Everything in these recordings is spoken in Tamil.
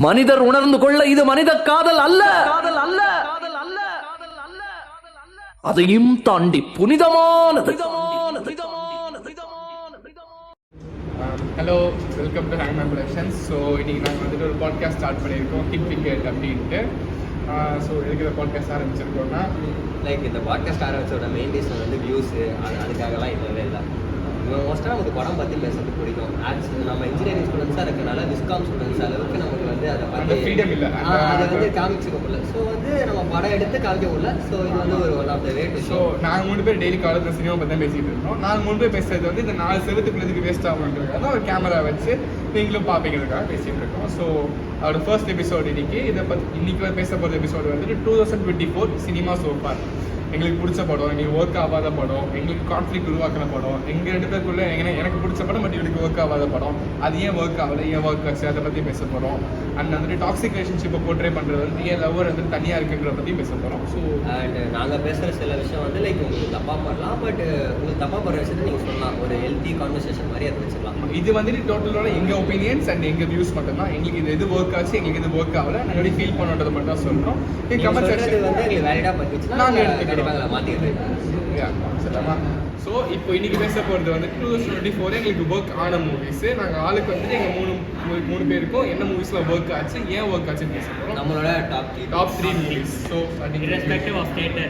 மனிதர் உணர்ந்து கொள்ள இது மனித காதல் அல்ல, அதையும் தாண்டி புனிதமானது. ஹலோ, வெல்கம் டு ஹேங்மேன் ப்ரொடக்ஷன்ஸ். ஸோ இன்றைக்கி நாங்கள் வந்துட்டு ஒரு பாட்காஸ்ட் ஸ்டார்ட் பண்ணியிருக்கோம், டிப் விக்கெட் அப்படின்ட்டு. ஸோ எதுக்கு இந்த பாட்காஸ்ட் ஆரம்பிச்சிருக்கோம்னா, லைக் இந்த பாட்காஸ்ட் ஆரம்பிச்சோட மெயின் ரீசன் வந்து வியூஸு, அதுக்காகலாம் இல்லவே இல்லை. மோஸ்ட்டாக நமக்கு படம் பற்றி பேசுறது பிடிக்கும். ஆக்சுவலி நம்ம இன்ஜினியரிங் ஸ்டூடெண்ட்ஸாக இருக்கனால விஸ்காம் ஸ்டூடெண்ட்ஸ் அளவுக்கு நமக்கு வந்து அதை பற்றி ஃப்ரீடம் இல்லை, அதை வந்து காமிச்சிக்க முடியல. ஸோ வந்து நம்ம படம் எடுத்து காமிக்க முடியல. ஸோ இது வந்து ஒரு one of the way to. So நாங்கள் 3 பேர் டெய்லி காலேஜில் சினிமா பற்றி தான் பேசிகிட்டு இருக்கோம். நாங்கள் 3 பேர் பேசுறது வந்து இந்த 4 செவத்துக்குள்ளதுக்கு வேஸ்ட் ஆகுன்றதுக்காக ஒரு கேமரா வச்சு நீங்களும் பார்ப்பீங்கிறதுக்காக பேசிகிட்டு இருக்கோம். ஸோ அவரோட ஃபர்ஸ்ட் எபிசோடு இன்னைக்கு பேச போகிற எபிசோடு வந்துட்டு 2024 சினிமா சோஃபார். எங்களுக்கு பிடிச்ச படம், எங்களுக்கு ஒர்க் ஆகாத படம், எங்களுக்கு கான்ஃப்ளிக் உருவாக்கின படம், எங்கள் 2 பேருக்குள்ளே எனக்கு பிடிச்ச படம் பட் இவருக்கு ஒர்க் ஆகாத படம், அது ஏன் ஒர்க் ஆகலை, ஏன் ஒர்க் ஆச்சு, அதை பற்றி பேச போகிறோம். அண்ட் வந்துட்டு டாக்ஸிக் ரிலேஷன்ஷிப்பை போர்ட்ரே பண்ணுறது வந்து ஏன் லவ்வர் வந்து தனியாக இருக்குன்றத பற்றி பேச போகிறோம். ஸோ அண்ட் நாங்கள் பேசுகிற சில விஷயம் வந்து லைக் உங்களுக்கு தப்பாக பண்ணலாம், பட் உங்களுக்கு தப்பாக பண்ணுற விஷயத்தை நீங்கள் சொல்லலாம். ஒரு ஹெல்த்தி கான்வர்சேஷன் மாதிரி அதை வச்சுக்கலாம். இது வந்துட்டு டோட்டலோட எங்கள் ஒப்பீனியன்ஸ் அண்ட் எங்கள் வியூஸ் மட்டும்தான். எங்களுக்கு இது எது ஒர்க் ஆச்சு, எங்களுக்கு இது ஒர்க் ஆகலை, நாங்கள் எப்படி ஃபீல் பண்ணுறது மட்டும் தான் சொல்கிறோம். கமெண்ட் செக்ஷன் வந்து எங்களுக்கு வேலிடாக பார்த்துச்சுன்னா நாங்கள் எடுத்துக்கிறோம், மாற்றிக்கிறோம். ஸோ இப்போ இன்னைக்கு பேச போகிறது வந்து 2024 எங்களுக்கு ஒர்க் ஆன மூவிஸ். நாங்கள் ஆளுக்கு வந்துட்டு எங்கள் மூணு பேருக்கும் என்ன மூவிஸில் ஒர்க் ஆச்சு, ஏன் ஒர்க் ஆச்சுன்னு பேச போகிறோம். நம்மளோட top 3 movies. So irrespective of theater,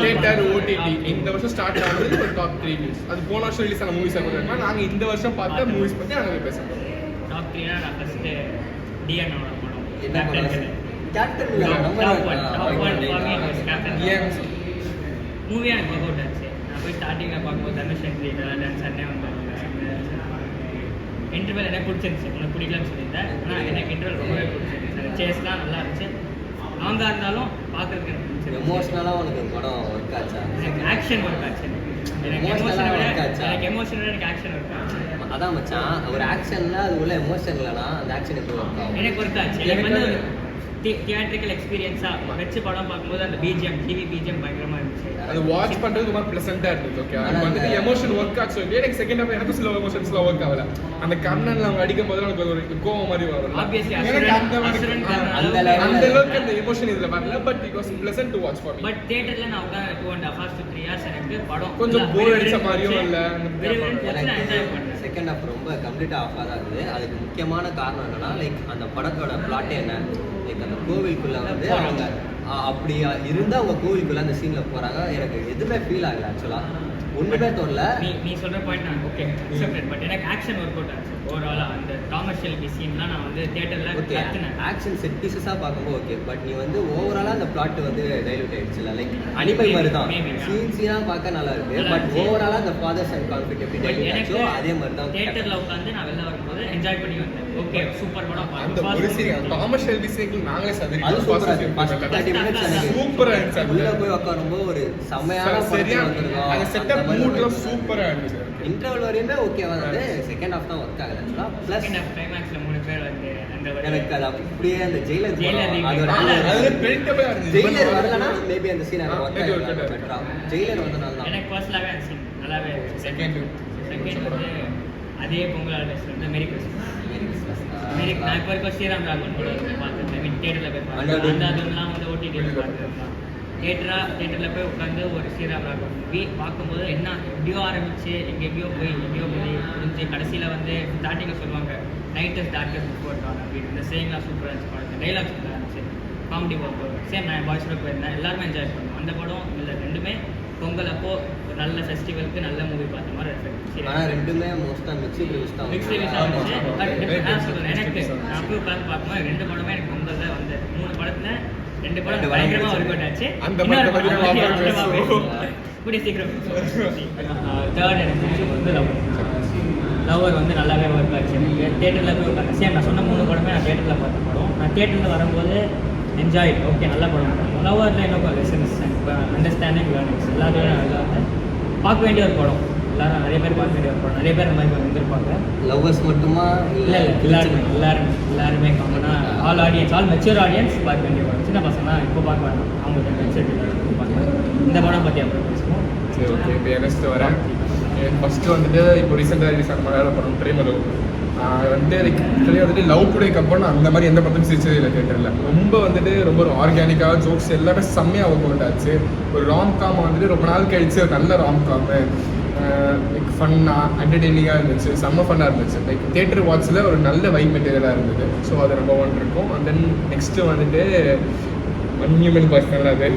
theatre, OTT, இந்த வருஷம் ஸ்டார்ட் ஆகுது ஒரு டாப் 3 மூவிஸ். அது போன வருஷம் ரிலீஸ் ஆன மூவிஸாக கூட இருக்கலாம். நாங்கள் இந்த வருஷம் பார்த்த மூவிஸ் பற்றி நாங்கள் பேச போகிறோம். top 3 நான் ஃபர்ஸ்ட் டிஎன் அவரோட படம் என்ன படம்? Captain top one for me was Captain. ஏன் மூவி எனக்கு ஒர்க் அவுட் ஆச்சு. நான் போய் ஸ்டார்டிங்கில் பார்க்கும்போது தனுஷ் என்ட்ரி டான்ஸ் அண்ணே வந்தாங்க. இன்டர்வல் எனக்கு பிடிச்சிருந்துச்சு. உனக்கு பிடிக்கலன்னு சொல்லியிருந்தேன், ஆனால் எனக்கு இன்டர்வல் ரொம்பவே பிடிச்சிருந்துச்சு. அந்த சேஸ்லாம் நல்லா இருந்துச்சு. லாங்காக இருந்தாலும் பார்க்குறதுக்கு எனக்கு பிடிச்சிருந்துச்சு. எமோஷனலாக உனக்கு படம் ஒர்க் ஆச்சா? எனக்கு ஆக்ஷன் ஒர்க் ஆச்சு. எனக்கு எமோஷனை விட எனக்கு ஆக்ஷன் ஒர்க் ஆச்சு. அதான் மச்சான், ஒரு ஆக்ஷன்ல அது உள்ள எமோஷன் இல்லைனா அந்த ஆக்ஷன் எப்படி ஒர்க் ஆகும்? எனக்கு ஒர்க் ஆச்சு. எனக்கு வந்து தியேட்ரிக்கல் எக்ஸ்பீரியன்ஸாக வச்சு படம் பார்க்கும்போது அந்த பிஜிஎம், டிவி பிஜிஎம் பயங்கரமாக இருந்துச்சு. அது வாட்ச் பண்ணுறது ரொம்ப ப்ளசண்ட்டாக இருந்துச்சு. ஓகே, அது வந்துட்டு எமோஷன் ஒர்க் ஆச்சு. எனக்கு செகண்ட் ஹாஃப் எனக்கு சில எமோஷன்ஸ்லாம் ஒர்க் ஆகல. அந்த கண்ணன்ல அவங்க அடிக்கும் போது எனக்கு ஒரு கோவம் மாதிரி வரும். ஆப்வியஸ்லி அந்த அளவுக்கு அந்த எமோஷன் இதுல வரல. But it was pleasant to watch for me. But தியேட்டர்ல நான் உட்கார்ந்து 2.5 hours to 3 hours எனக்கு படம் கொஞ்சம் போர் அடிச்ச மாதிரியும் இல்ல. செகண்ட் ஹாஃப் ரொம்ப கம்ப்ளீட்டா ஆஃபா தான் இருந்தது. அதுக்கு முக்கியமான காரணம் என்னன்னா லைக் அந்த படத்தோட பிளாட்டே என்ன, லைக் அந்த கோவிலுக்குள்ள வந்து அவங்க அப்படியா இருந்தா அவங்க கோவிலுக்குள்ள அந்த சீன்ல போறாங்க. எனக்கு எதுவுமே ஃபீல் ஆகல ஆக்சுவலா, ஒண்ணுமே தோணல. நீ சொல்ற பாயிண்ட் நான் ஓகே அக்செப்டட். பட் எனக்கு ஆக்ஷன் ஒர்க் அவுட் ஆச்சு. ஓவராலா அந்த காமர்ஷியல் சீன்லாம் நான் வந்து தியேட்டர்ல கத்துனேன். ஆக்ஷன் செட் பீசஸா பார்க்கும்போது ஓகே, பட் நீ வந்து ஓவராலா அந்த பிளாட் வந்து டைலூட் ஆயிடுச்சுல. லைக் அனிமல் மாதிரி தான் சீனா பார்க்க நல்லா இருக்கு, பட் ஓவராலா அந்த ஃபாதர்ஸ் அண்ட் கான்ஃபிளிக்ட் எப்படி டைலூட் ஆச்சோ அதே மாதிரி தான் தியேட்டர்ல உட்கார்ந்து நான் வெளில வரும்போது என்ஜாய் பண்ணி வந்தேன். ஓகே சூப்பர் படம். அந்த ஒரு சீன் காமர்ஸ் ஷெல்பிஸ்க்கு நாங்களே சதறி அது சூப்பரா இருந்துச்சு. சூப்பரா இருந்துச்சு. உள்ள போய் உட்காரும்போது ஒரு செமையான சரியா அந்த செட்டப் மூட்ல சூப்பரா இருந்துச்சு. இன்டர்வல் வரையுமே ஓகேவா இருந்தது. செகண்ட் ஹாஃப் தான் ஒர்க் ஆகல ஆக்சுவலா. ப்ளஸ் கிளைமாக்ஸ்ல 3 பேர் வந்து அந்த எனக்கு அது அப்படியே அந்த ஜெயிலர் அது பிரிண்டபிளா இருந்துச்சு. ஜெயிலர் வரலனா மேபி அந்த சீன் எனக்கு ஒர்க் ஆகல. ஜெயிலர் வந்தனால தான் எனக்கு பர்சனலாவே அந்த சீன் நல்லாவே செகண்ட் வந்து அதே பொங்கல் ஆர்டிஸ்ட் வந்து மேரி கிறிஸ்மஸ் நான் இப்போ வரைக்கும் ஸ்ரீராம் ராகவன் கூட பார்த்துருக்கேன். ஐ மீன் தியேட்டரில் போய் பார்த்தேன். அந்த அதெல்லாம் வந்து ஓடிடியில் பார்த்துருக்கேன். தியேட்டரில் போய் உட்காந்து ஒரு ஸ்ரீராம் ராகவன் மூவி பார்க்கும்போது என்ன எப்படியோ ஆரம்பிச்சு எங்கேயோ போய் புரிஞ்சு கடைசியில் வந்து ஸ்டார்டிங்கில் சொல்லுவாங்க night is darker before dawn அப்படின்னு. இந்த சேங்லாம் சூப்பராக இருந்துச்சு. படம் டைலாக்ஸ் நல்லா இருந்துச்சு. Comedy work same. நான் பாய்ஸோட போயிருந்தேன். எல்லாருமே என்ஜாய் பண்ணுவோம். அந்த படம் இல்லை ரெண்டுமே பொங்கல் அப்போ ஒரு நல்ல ஃபெஸ்டிவலுக்கு நல்ல மூவி பார்த்த மாதிரி இருக்கு. ஆனால் ரெண்டுமே மோஸ்ட்டாக மிக்ஸ் ரிவ்யூஸ் தான் இருந்துச்சு. நான் சொல்கிறேன், எனக்கு நான் போய் உட்காந்து பார்க்கும்போது 2 படமே எனக்கு பொங்கல் தான் வந்து 3 படத்தில் 2 படம் பயங்கரமாக ஒர்க் அவுட் ஆச்சு. கூடிய சீக்கிரம் தேர்ட் எனக்கு வந்து லவ்வர் வந்து நல்லாவே ஒர்க் ஆச்சு. எனக்கு தியேட்டரில் போய் உட்காந்து சேம் நான் சொன்ன 3 படமே நான் தியேட்டரில் பார்த்த படம். நான் தியேட்டரில் வரும்போது என்ஜாய் ஓகே நல்ல படம். லவ்வரில் என்ன லெசன்ஸ் அண்டர்ஸ்டாண்டிங் லேர்னிங்ஸ் எல்லாத்தையும் நல்லா பார்க்க வேண்டிய ஒரு படம். எல்லாரும் நிறைய பேர் பார்க்க வேண்டிய ஒரு படம். நிறைய பேர் இந்த மாதிரி வந்திருப்பாங்க. லவ்வர்ஸ் மட்டுமா இல்லை எல்லாருமே காமனாக all audience, all mature audience பார்க்க வேண்டிய படம். சின்ன பசங்க இப்போ பார்க்க வேண்டாம், அவங்களுக்கு மெச்சூரிட்டி பார்ப்பாங்க. இந்த படம் பற்றி அப்புறம் பேசுவோம். சரி ஓகே. இப்போ நெக்ஸ்ட் வரேன். ஃபஸ்ட்டு வந்துட்டு இப்போ ரீசெண்டாக ரிலீஸ் ஆன மலையாள படம் பிரேமலு. வந்துட்டு ஆக்சுவலி வந்துட்டு லவ் டுடேக்கு அப்புறம் நான் அந்த மாதிரி எந்த படத்தையும் சிரிச்சதே இல்லை தேட்டரில். ரொம்ப வந்துட்டு ரொம்ப ஒரு ஆர்கானிக்காக ஜோக்ஸ் எல்லாமே செம்மையாக ஒர்க் அவுட் ஆச்சு. ஒரு ராம்காம் வந்துட்டு ரொம்ப நாள் கழிச்சு ஒரு நல்ல ராம்காமு, லைக் ஃபன்னாக என்டர்டெய்னிங்காக இருந்துச்சு, செம்ம ஃபன்னாக இருந்துச்சு. லைக் தேட்டர் வாட்சில் ஒரு நல்ல வைப் மெட்டீரியலாக இருந்தது. ஸோ அது ரொம்ப ஒன் இருக்கும். அண்ட் தென் நெக்ஸ்ட்டு வந்துட்டு மன்யூமல் பாய்ஸ் நல்லா அது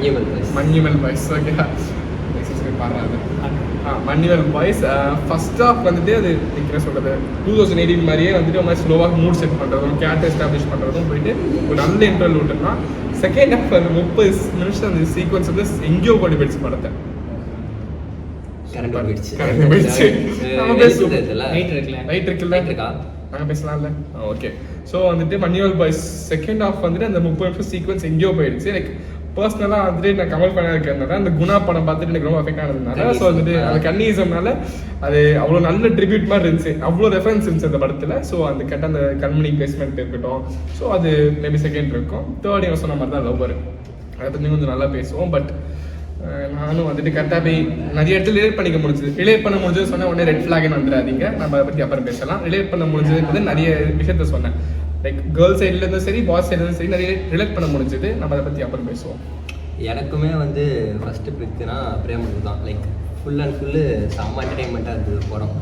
மன்யூமல் பாய்ஸ் ஓகே பாடுறாது மன்யூமல் பாய்ஸ். ஃபர்ஸ்ட் ஆஃப் வந்துட்டு அது என்ன சொல்கிறது 2018 மாதிரியே வந்துட்டு ஒரு மாதிரி ஸ்லோவாக மூட் செட் பண்ணுறதும் கேரக்டர் எஸ்டாப்ளிஷ் பண்ணுறதும் போயிட்டு ஒரு நல்ல இன்டர்வல் விட்டுனா செகண்ட் ஹாஃப் அந்த 30 நிமிஷம் அந்த சீக்வன்ஸ் வந்து எங்கேயோ கொண்டு போயிடுச்சு படத்தை. நாங்கள் பேசலாம்ல ஓகே. ஸோ வந்துட்டு மன்யூவல் பாய்ஸ் செகண்ட் ஹாஃப் வந்துட்டு அந்த 30 நிமிஷம் சீக்வன்ஸ் எங்கேயோ போயிடுச்சு. லைக் பர்சனலாக வந்துட்டு நான் கமல் பண்ண இருக்கிறதுனால அந்த குணா படம் பார்த்துட்டு எனக்கு ரொம்ப அஃபெக்ட் ஆனதுனால ஸோ வந்துட்டு அந்த கன்னிசம்னால அது அவ்வளோ நல்ல ட்ரிபியூட் மாதிரி இருந்துச்சு, அவ்வளோ ரெஃபரன்ஸ் இருந்துச்சு அந்த படத்தில். ஸோ அந்த கேட்ட அந்த கண்மணி பிளேஸ்மெண்ட் இருக்கட்டும். ஸோ அது மேபி செகண்ட் இருக்கும். தேர்ட் இவன் சொன்ன மாதிரி தான் லவ்வர், அதை பற்றி கொஞ்சம் நல்லா பேசுவோம். பட் நானும் வந்துட்டு கரெக்டாக போய் நிறைய இடத்துல ரிலேட் பண்ணிக்க முடிஞ்சது. ரிலேட் பண்ண முடிஞ்சது சொன்னால் உடனே ரெட் ஃப்ளாக்னு வந்துடாதீங்க, நம்ம அதை பற்றி அப்புறம் பேசலாம். ரிலேட் பண்ண முடிஞ்சது நிறைய விஷயத்த சொன்னேன். லைக் கேர்ள்ஸ் சைட்லேருந்தும் சரி பாய்ஸ் சைட்லேருந்து சரி நிறைய ரிலேட் பண்ண முடிஞ்சது. நம்ம அதை பற்றி அப்புறம் பேசுவோம். எனக்குமே வந்து ஃபஸ்ட்டு பிக்குனா பிரேமலு தான். லைக் ஃபுல் அண்ட் ஃபுல்லு செம்ம என்டர்டெயின்மெண்ட்டாக இருந்தது படம்.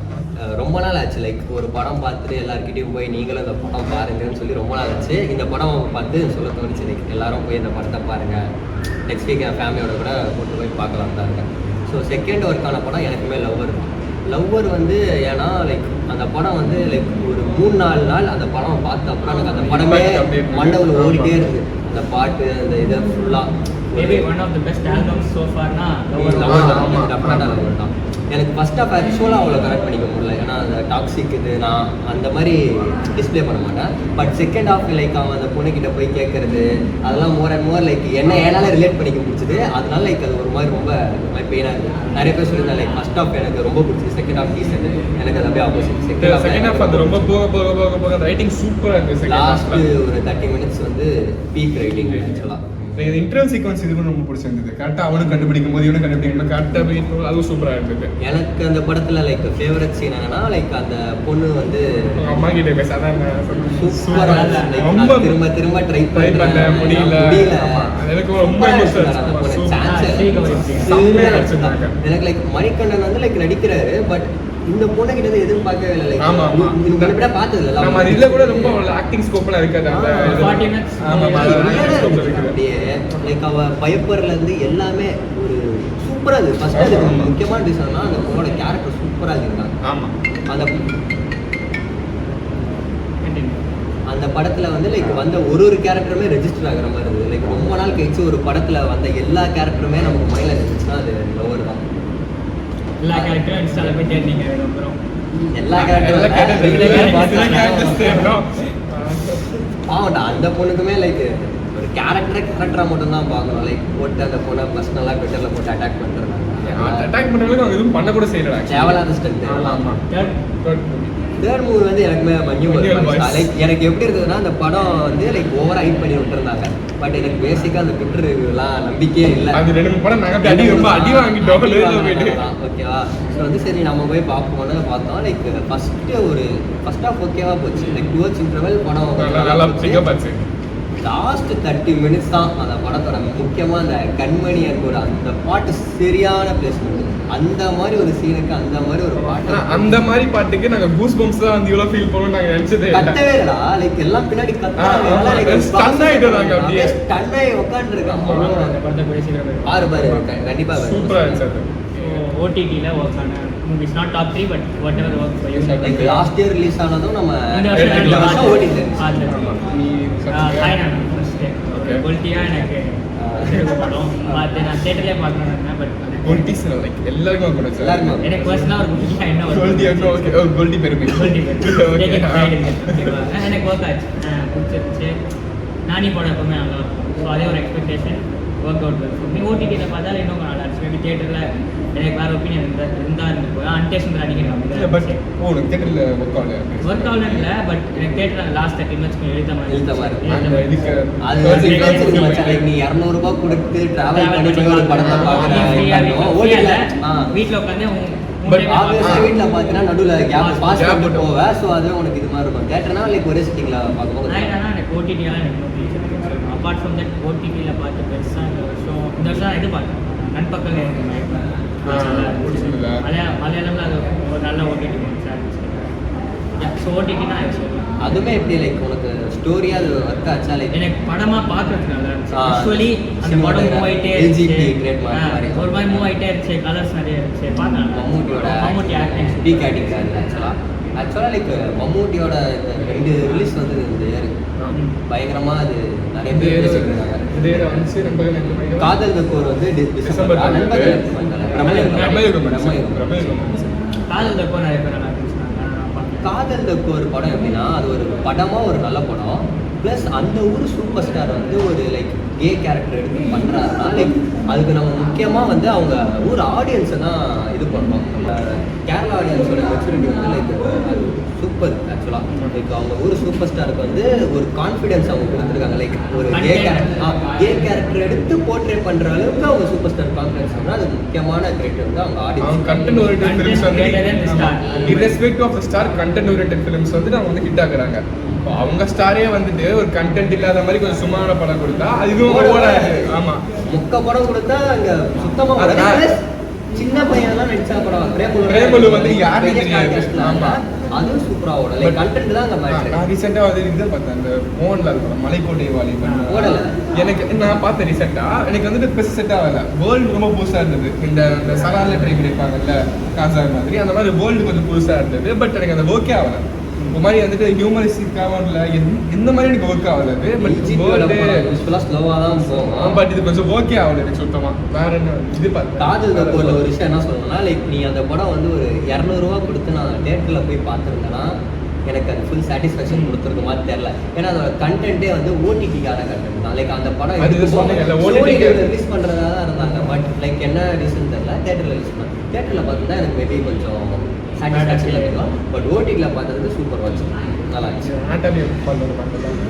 ரொம்ப நாள் ஆச்சு லைக் ஒரு படம் பார்த்துட்டு எல்லாருக்கிட்டையும் போய் நீங்களும் இந்த படம் பாருங்கன்னு சொல்லி ரொம்ப நாள் ஆச்சு. இந்த படம் பார்த்து சொல்ல தோணுச்சு லைக் எல்லாரும் போய் இந்த படத்தை பாருங்கள், நெக்ஸ்ட் வீக் என் ஃபேமிலியோட கூட கூட்டு போய் பார்க்கலாம் தான் இருக்கேன். ஸோ செகண்ட் ஒர்க்கான படம் எனக்குமே லவ்வர் தான். லவ்வர் வந்து ஏன்னா லைக் அந்த படம் வந்து லைக் ஒரு 3-4 நாள் அந்த படம் பார்த்த அப்புறம் எனக்கு அந்த படமே மண்டவில் ஓடிட்டே இருக்குது. அந்த பாட்டு அந்த இதை ஃபுல்லாக maybe one of the best albums so ஃபார்னா லவ்வர் தான். எனக்கு ஃபர்ஸ்ட் ஆஃப் ஆக்சுவலாக அவ்வளோ கனெக்ட் பண்ணிக்க முடியல, ஏன்னா அந்த டாக்ஸிக் இது நான் அந்த மாதிரி டிஸ்பிளே பண்ண மாட்டேன். பட் செகண்ட் ஆஃப் லைக் அவன் அந்த பொண்ணுக்கிட்ட போய் கேட்கறது அதெல்லாம் மோர் அண்ட் மோர் லைக் என்ன என்னால் ரிலேட் பண்ணிக்க முடிச்சுது. அதனால லைக் அது ஒரு மாதிரி ரொம்ப பெயினாக இருக்குது. நிறைய பேர் சொல்லியிருந்தேன் லைக் ஃபர்ஸ்ட் ஆஃப் எனக்கு ரொம்ப பிடிச்சது, செகண்ட் ஆஃப் டீசென்ட் எனக்கு அது அப்படியே ஆப்போசிட். செகண்ட் ஆஃப் அது ரொம்ப போக ரைட்டிங் சூப்பராக இருக்குது. லாஸ்ட் ஒரு 30 மினிட்ஸ் வந்து பீக் ரைட்டிங் ஆக்சுவலாக. இது இன்டர்வல் சீக்வன்ஸ் இதுவும் ரொம்ப பிடிச்சிருந்தது. கரெக்டாக அவனும் கண்டுபிடிக்கும் போது இவனும் கண்டுபிடிக்கணும் கரெக்டாக போய் அதுவும் சூப்பராக இருந்தது. எனக்கு அந்த படத்தில் லைக் ஃபேவரட் சீன் என்னன்னா லைக் அந்த பொண்ணு வந்து அம்மா கிட்ட பேச சூப்பராக ரொம்ப திரும்ப திரும்ப ட்ரை பண்ண முடியல. எனக்கு ரொம்ப எனக்கு லைக் மணிகண்டன் வந்து லைக் நடிக்கிறாரு. பட் இந்த பொண்ணு கிட்ட எதிர்பார்க்கவே இல்லை. லைக் பார்த்தது இல்லை நம்ம இதுல கூட ரொம்ப ஆக்டிங் ஸ்கோப்லாம் இருக்காது. அப்படியே லைக் அவ பயப்பர்ல இருந்து எல்லாமே ஒரு சூப்பரா இருக்கு. ஃபர்ஸ்ட் அதுக்கு முக்கியமான ரீசன்னா அந்த பொண்ணோட கேரக்டர் சூப்பரா இருந்தாங்க. ஆமா அந்த படத்துல வந்து லைக் வந்த ஒரு கேரக்டருமே ரெஜிஸ்டர் ஆகிற மாதிரி இருந்தது. லைக் ரொம்ப நாள் கழிச்சு ஒரு படத்துல வந்த எல்லா கேரக்டருமே நமக்கு மைண்ட்ல இருந்துச்சுன்னா அது லவ்வர் தான். எல்லா கேரக்டரும் இன்ஸ்டால போய் தேடிங்க அப்புறம் எல்லா கேரக்டரும் பாவண்டா. அந்த பொண்ணுக்குமே லைக் ஒரு கேரக்டரா மட்டும் தான் பார்க்கணும். லைக் போட்டு அந்த பொண்ணை பர்சனலாக ட்விட்டர்ல போட்டு அட்டாக் பண்றதுக்கு அவங்க எதுவும் பண்ண கூட செய்யல. தேவையில்லாத ஸ்டண்ட். தேர்ட் மூவி வந்து எனக்குமே லைக் எனக்கு எப்படி இருந்ததுன்னா அந்த படம் வந்து லைக் ஓவரா ஹைப் பண்ணி விட்டுருந்தாங்க. பட் எனக்கு பேசிக்கா அந்த ட்விட்டர் ரிவ்யூலாம் நம்பிக்கையே இல்லை. அது 2 படம் நாங்க ரொம்ப அடி வாங்கிட்டோம். ஓகேவா? ஸோ வந்து சரி நம்ம போய் பார்ப்போம்னு பார்த்தோம். லைக் ஃபர்ஸ்ட் ஆஃப் ஓகேவா போச்சு. லைக் டுவர்ட்ஸ் இன்டர்வல் படம் லாஸ்ட் 30 மினிட்ஸ் தான் அந்த படத்தோட முக்கியமாக அந்த கண்மணி கூட அந்த பாட்டு சரியான பிளேஸ்மெண்ட். அந்த மாதிரி ஒரு சீனுக்கு அந்த மாதிரி ஒரு பாட்டு, அந்த மாதிரி பாட்டுக்கு நாங்க கூஸ் பம்ப்ஸ் தான் வந்து இவ்வளவு ஃபீல் பண்ணோம். நாங்க நினைச்சதே கத்தவே இல்ல. லைக் எல்லாம் பின்னாடி கத்தாங்க. லைக் ஸ்டன் ஆயிட்டாங்க. அப்படியே ஸ்டன் ஆகி உட்கார்ந்திருக்காங்க. அந்த படத்தை போய் சீக்கிரம் பாரு கண்டிப்பா சூப்பரா இருந்துச்சு. ஓடிடில ஒர்க் ஆன movies not top 3 but what ever work for you. Like last year release ஆனதும் நம்ம இந்த வருஷம் ஓடிடில குவாலிட்டியா எனக்கு படம் பார்த்து நான் தியேட்டர்லயே பார்க்கணும். பட் குவாலிட்டிஸ்ல லைக் எல்லாருக்கும் கூட எல்லாருக்கும் எனக்கு பர்சனலா ஒரு குவாலிட்டியா என்ன ஒரு குவாலிட்டி பெருமை எனக்கு ஒர்க் ஆச்சு, பிடிச்சிருச்சு. நானி படம் எப்பவுமே நல்லா இருக்கும். ஸோ அதே ஒரு எக்ஸ்பெக்டேஷன் ஒர்க் அவுட் இருக்கும். நீ ஓடிடியில் பார்த்தா இன்னும் நல்லா இருந்துச்சு. மேபி தியேட்டரில் எனக்கு வேறு ஒப்பீனியன் இருந்தால் இருந்துருக்கு. அன்டேஷன் அடிக்கிறேன். பட் உனக்கு தியேட்டரில் ஒர்க் ஆகல இல்லை. பட் எனக்கு தியேட்டரில் லாஸ்ட் 30 மினிட்ஸ் எழுத மாதிரி நீ 200 ரூபாய் கொடுத்து டிராவல் பண்ணி ஒரு படத்தை வீட்டில் உட்காந்து பட் ஆப்வியஸா வீட்ல பார்த்தீங்கன்னா நடுவுல கேப் பாஸ் Gap பண்ணிட்டு விட்டு போவ சோ அது உனக்கு இது மாதிரி இருக்கும் தியேட்டர்னா லைக் ஒரே சிட்டிங்ல பார்க்கும்போது நான் எனக்கு ஓடிடிலாம் எனக்கு அப்பார்ட் ஃப்ரம் தட் ஓடிடியில் பார்த்து பெருசாக இந்த வருஷம் இது பார்த்தேன் நண்பக்கல் மலையாளம்ல அது ஒரு நல்ல ஓடிடி ஸோ ஓடிடினா அதுமே எப்படி லைக் உனக்கு ஸ்டோரியா அது ஒர்க் ஆச்சா லைக் எனக்கு படமா பார்க்கறதுக்கு நல்லா இருந்துச்சு ஆக்சுவலி அந்த படம் மூவ் ஆயிட்டே LGP இருந்துச்சு கிரேட் மாதிரி ஒரு மாதிரி மூவ் ஆயிட்டே இருந்துச்சு கலர்ஸ் நிறைய இருந்துச்சு பார்த்தேன் மம்மூட்டி ஆக்டிங் பீக் ஆக்டிங் ஆக்சுவலா லைக் மம்மூட்டியோட இந்த 2 ரிலீஸ் வந்து இந்த இயர் பயங்கரமா அது நிறைய பேர் பேசிட்டு இருக்காங்க இதே வந்து நம்ம காதல் தக்கோர் வந்து டிசம்பர் காதல் தப்போ நிறைய பேர் நல்லா இருந்துச்சு காதல் தக்கோர் படம் எப்படின்னா அது ஒரு படமா ஒரு நல்ல படம் ப்ளஸ் அந்த ஊர் சூப்பர் ஸ்டார் வந்து ஒரு லைக் கே கேரக்டர் எடுத்து பண்ணுறாருன்னா லைக் அதுக்கு நம்ம முக்கியமாக வந்து அவங்க ஊர் ஆடியன்ஸை தான் இது பண்ணுறோம் கேரளா ஆடியன்ஸோட மெச்சூரிட்டி வந்து லைக் அது சூப்பர் ஆக்சுவலாக லைக் அவங்க ஊர் சூப்பர் ஸ்டாருக்கு வந்து ஒரு கான்ஃபிடென்ஸ் அவங்க கொடுத்துருக்காங்க லைக் ஒரு கே கேரக்டர் எடுத்து போர்ட்ரே பண்ணுற அளவுக்கு அவங்க சூப்பர் ஸ்டார் கான்ஃபிடென்ஸ் வந்து அது முக்கியமான கிரியேட்டர் வந்து அவங்க ஆடியன்ஸ் கண்டென்ட் ஓரியன்டட் ஃபிலிம்ஸ் வந்து irrespective of the star content oriented films வந்து அவங்க வந்து ஹிட் ஆகுறாங்க அவங்க ஸ்டாரே வந்துட்டு ஒரு கண்டென்ட் இல்லாத மாதிரி கொஞ்சம் சும்மான படம் கொடுத்தா இதுவும் ஓடாது ஆமா முக்க படம் கொடுத்தா அங்க சுத்தமா சின்ன பையன்லாம் நடிச்சா படம் பிரேமலு வந்து யாருமே தெரியாது ஆமா அதுவும் சூப்பரா ஓடும் லைக் கண்டென்ட் தான் அங்க மேட்டர் நான் ரீசெண்டா வந்து இது பார்த்தேன் அந்த மோகன்லால் படம் மலைக்கோட்டை வாலிபன் ஓடல எனக்கு நான் பார்த்தேன் ரீசெண்டா எனக்கு வந்துட்டு பெருசு செட் ஆகல வேர்ல்டு ரொம்ப புதுசா இருந்தது இந்த சலால ட்ரை பண்ணிருப்பாங்கல்ல காசா மாதிரி அந்த மாதிரி வேர்ல்டு கொஞ்சம் புதுசா இருந்தது பட் எனக்கு அந்த ஓகே ஆகல ஒரு மாதிரி வந்துட்டு ஹியூமரிஸ்டிக்காகவும் இல்லை எந்த மாதிரி எனக்கு ஒர்க் ஆகல யூஸ்ஃபுல்லா ஸ்லோவா தான் போகும் பட் இது கொஞ்சம் ஓகே ஆகல எனக்கு சுத்தமா வேற என்ன இது காதல் தப்போல ஒரு விஷயம் என்ன சொல்லணும்னா லைக் நீ அந்த படம் வந்து ஒரு 200 ரூபா கொடுத்து நான் தியேட்டர்ல போய் பார்த்துருந்தேன்னா எனக்கு அது ஃபுல் சாட்டிஸ்ஃபேக்ஷன் கொடுத்துருக்க மாதிரி தெரியல ஏன்னா அதோட கண்டென்ட்டே வந்து ஓடிடிக்கான கண்டென்ட் தான் லைக் அந்த படம் ரிலீஸ் பண்ணுறதா தான் இருந்தாங்க பட் லைக் என்ன ரீசன் தெரியல தியேட்டர்ல ரிலீஸ் பண்ண தியேட்டர்ல பார்த்துதான் எனக்கு மேபி கொஞ்சம் சாட்டிஸ்ஃபேக்ஷன் இருக்கும் பட் ஓடிடியில் பார்த்ததுக்கு சூப்பர் வாட்ச் நல்லா இருந்துச்சு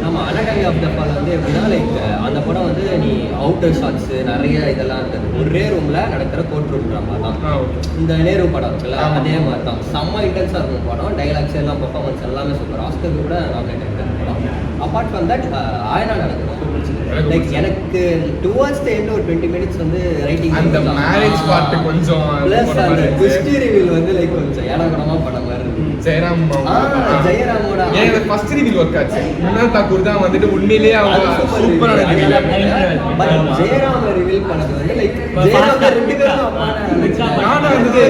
ஆமாம் அனாட்டமி ஆஃப் த ஃபால் வந்து எப்படின்னா லைக் அந்த படம் வந்து நீ அவுட்டர் ஷாட்ஸ் நிறைய இதெல்லாம் இருந்தது ஒரே ரூமில் நடக்கிற கோர்ட் ரூம்ன்ற மாதிரி தான் இந்த நேரு படம் இருக்குல்ல அதே மாதிரி தான் செம்ம இன்டென்ஸாக இருக்கும் படம் டைலாக்ஸ் எல்லாம் பர்ஃபார்மன்ஸ் எல்லாமே சூப்பர் ஆஸ்கர் கூட நாமினேட் இருக்கிற படம் அப்பார்ட் ஃப்ரம் தட் ஆயனா நடக்கும் லைக் எனக்கு டுவர்ட்ஸ் த எண்ட் ஒரு 20 மினிட்ஸ் வந்து ரைட்டிங் அந்த மேரேஜ் பார்ட் கொஞ்சம் ப்ளஸ் அந்த ட்விஸ்ட் ரிவீல் வந்து லைக் கொஞ்சம் ஏடாகூடமா படம் மாதிரி இருக்கு ஜெயராமோட எனக்கு ஃபர்ஸ்ட் ரிவீல் ஒர்க் ஆச்சு முன்னாள் தாக்கூர் தான் வந்துட்டு உண்மையிலேயே அவங்க சூப்பரான ரிவீல் பட் ஜெயராம ரிவீல் பண்ணது வந்து லைக் ஜெயராம ரெண்டு பேரும் நானா வந்து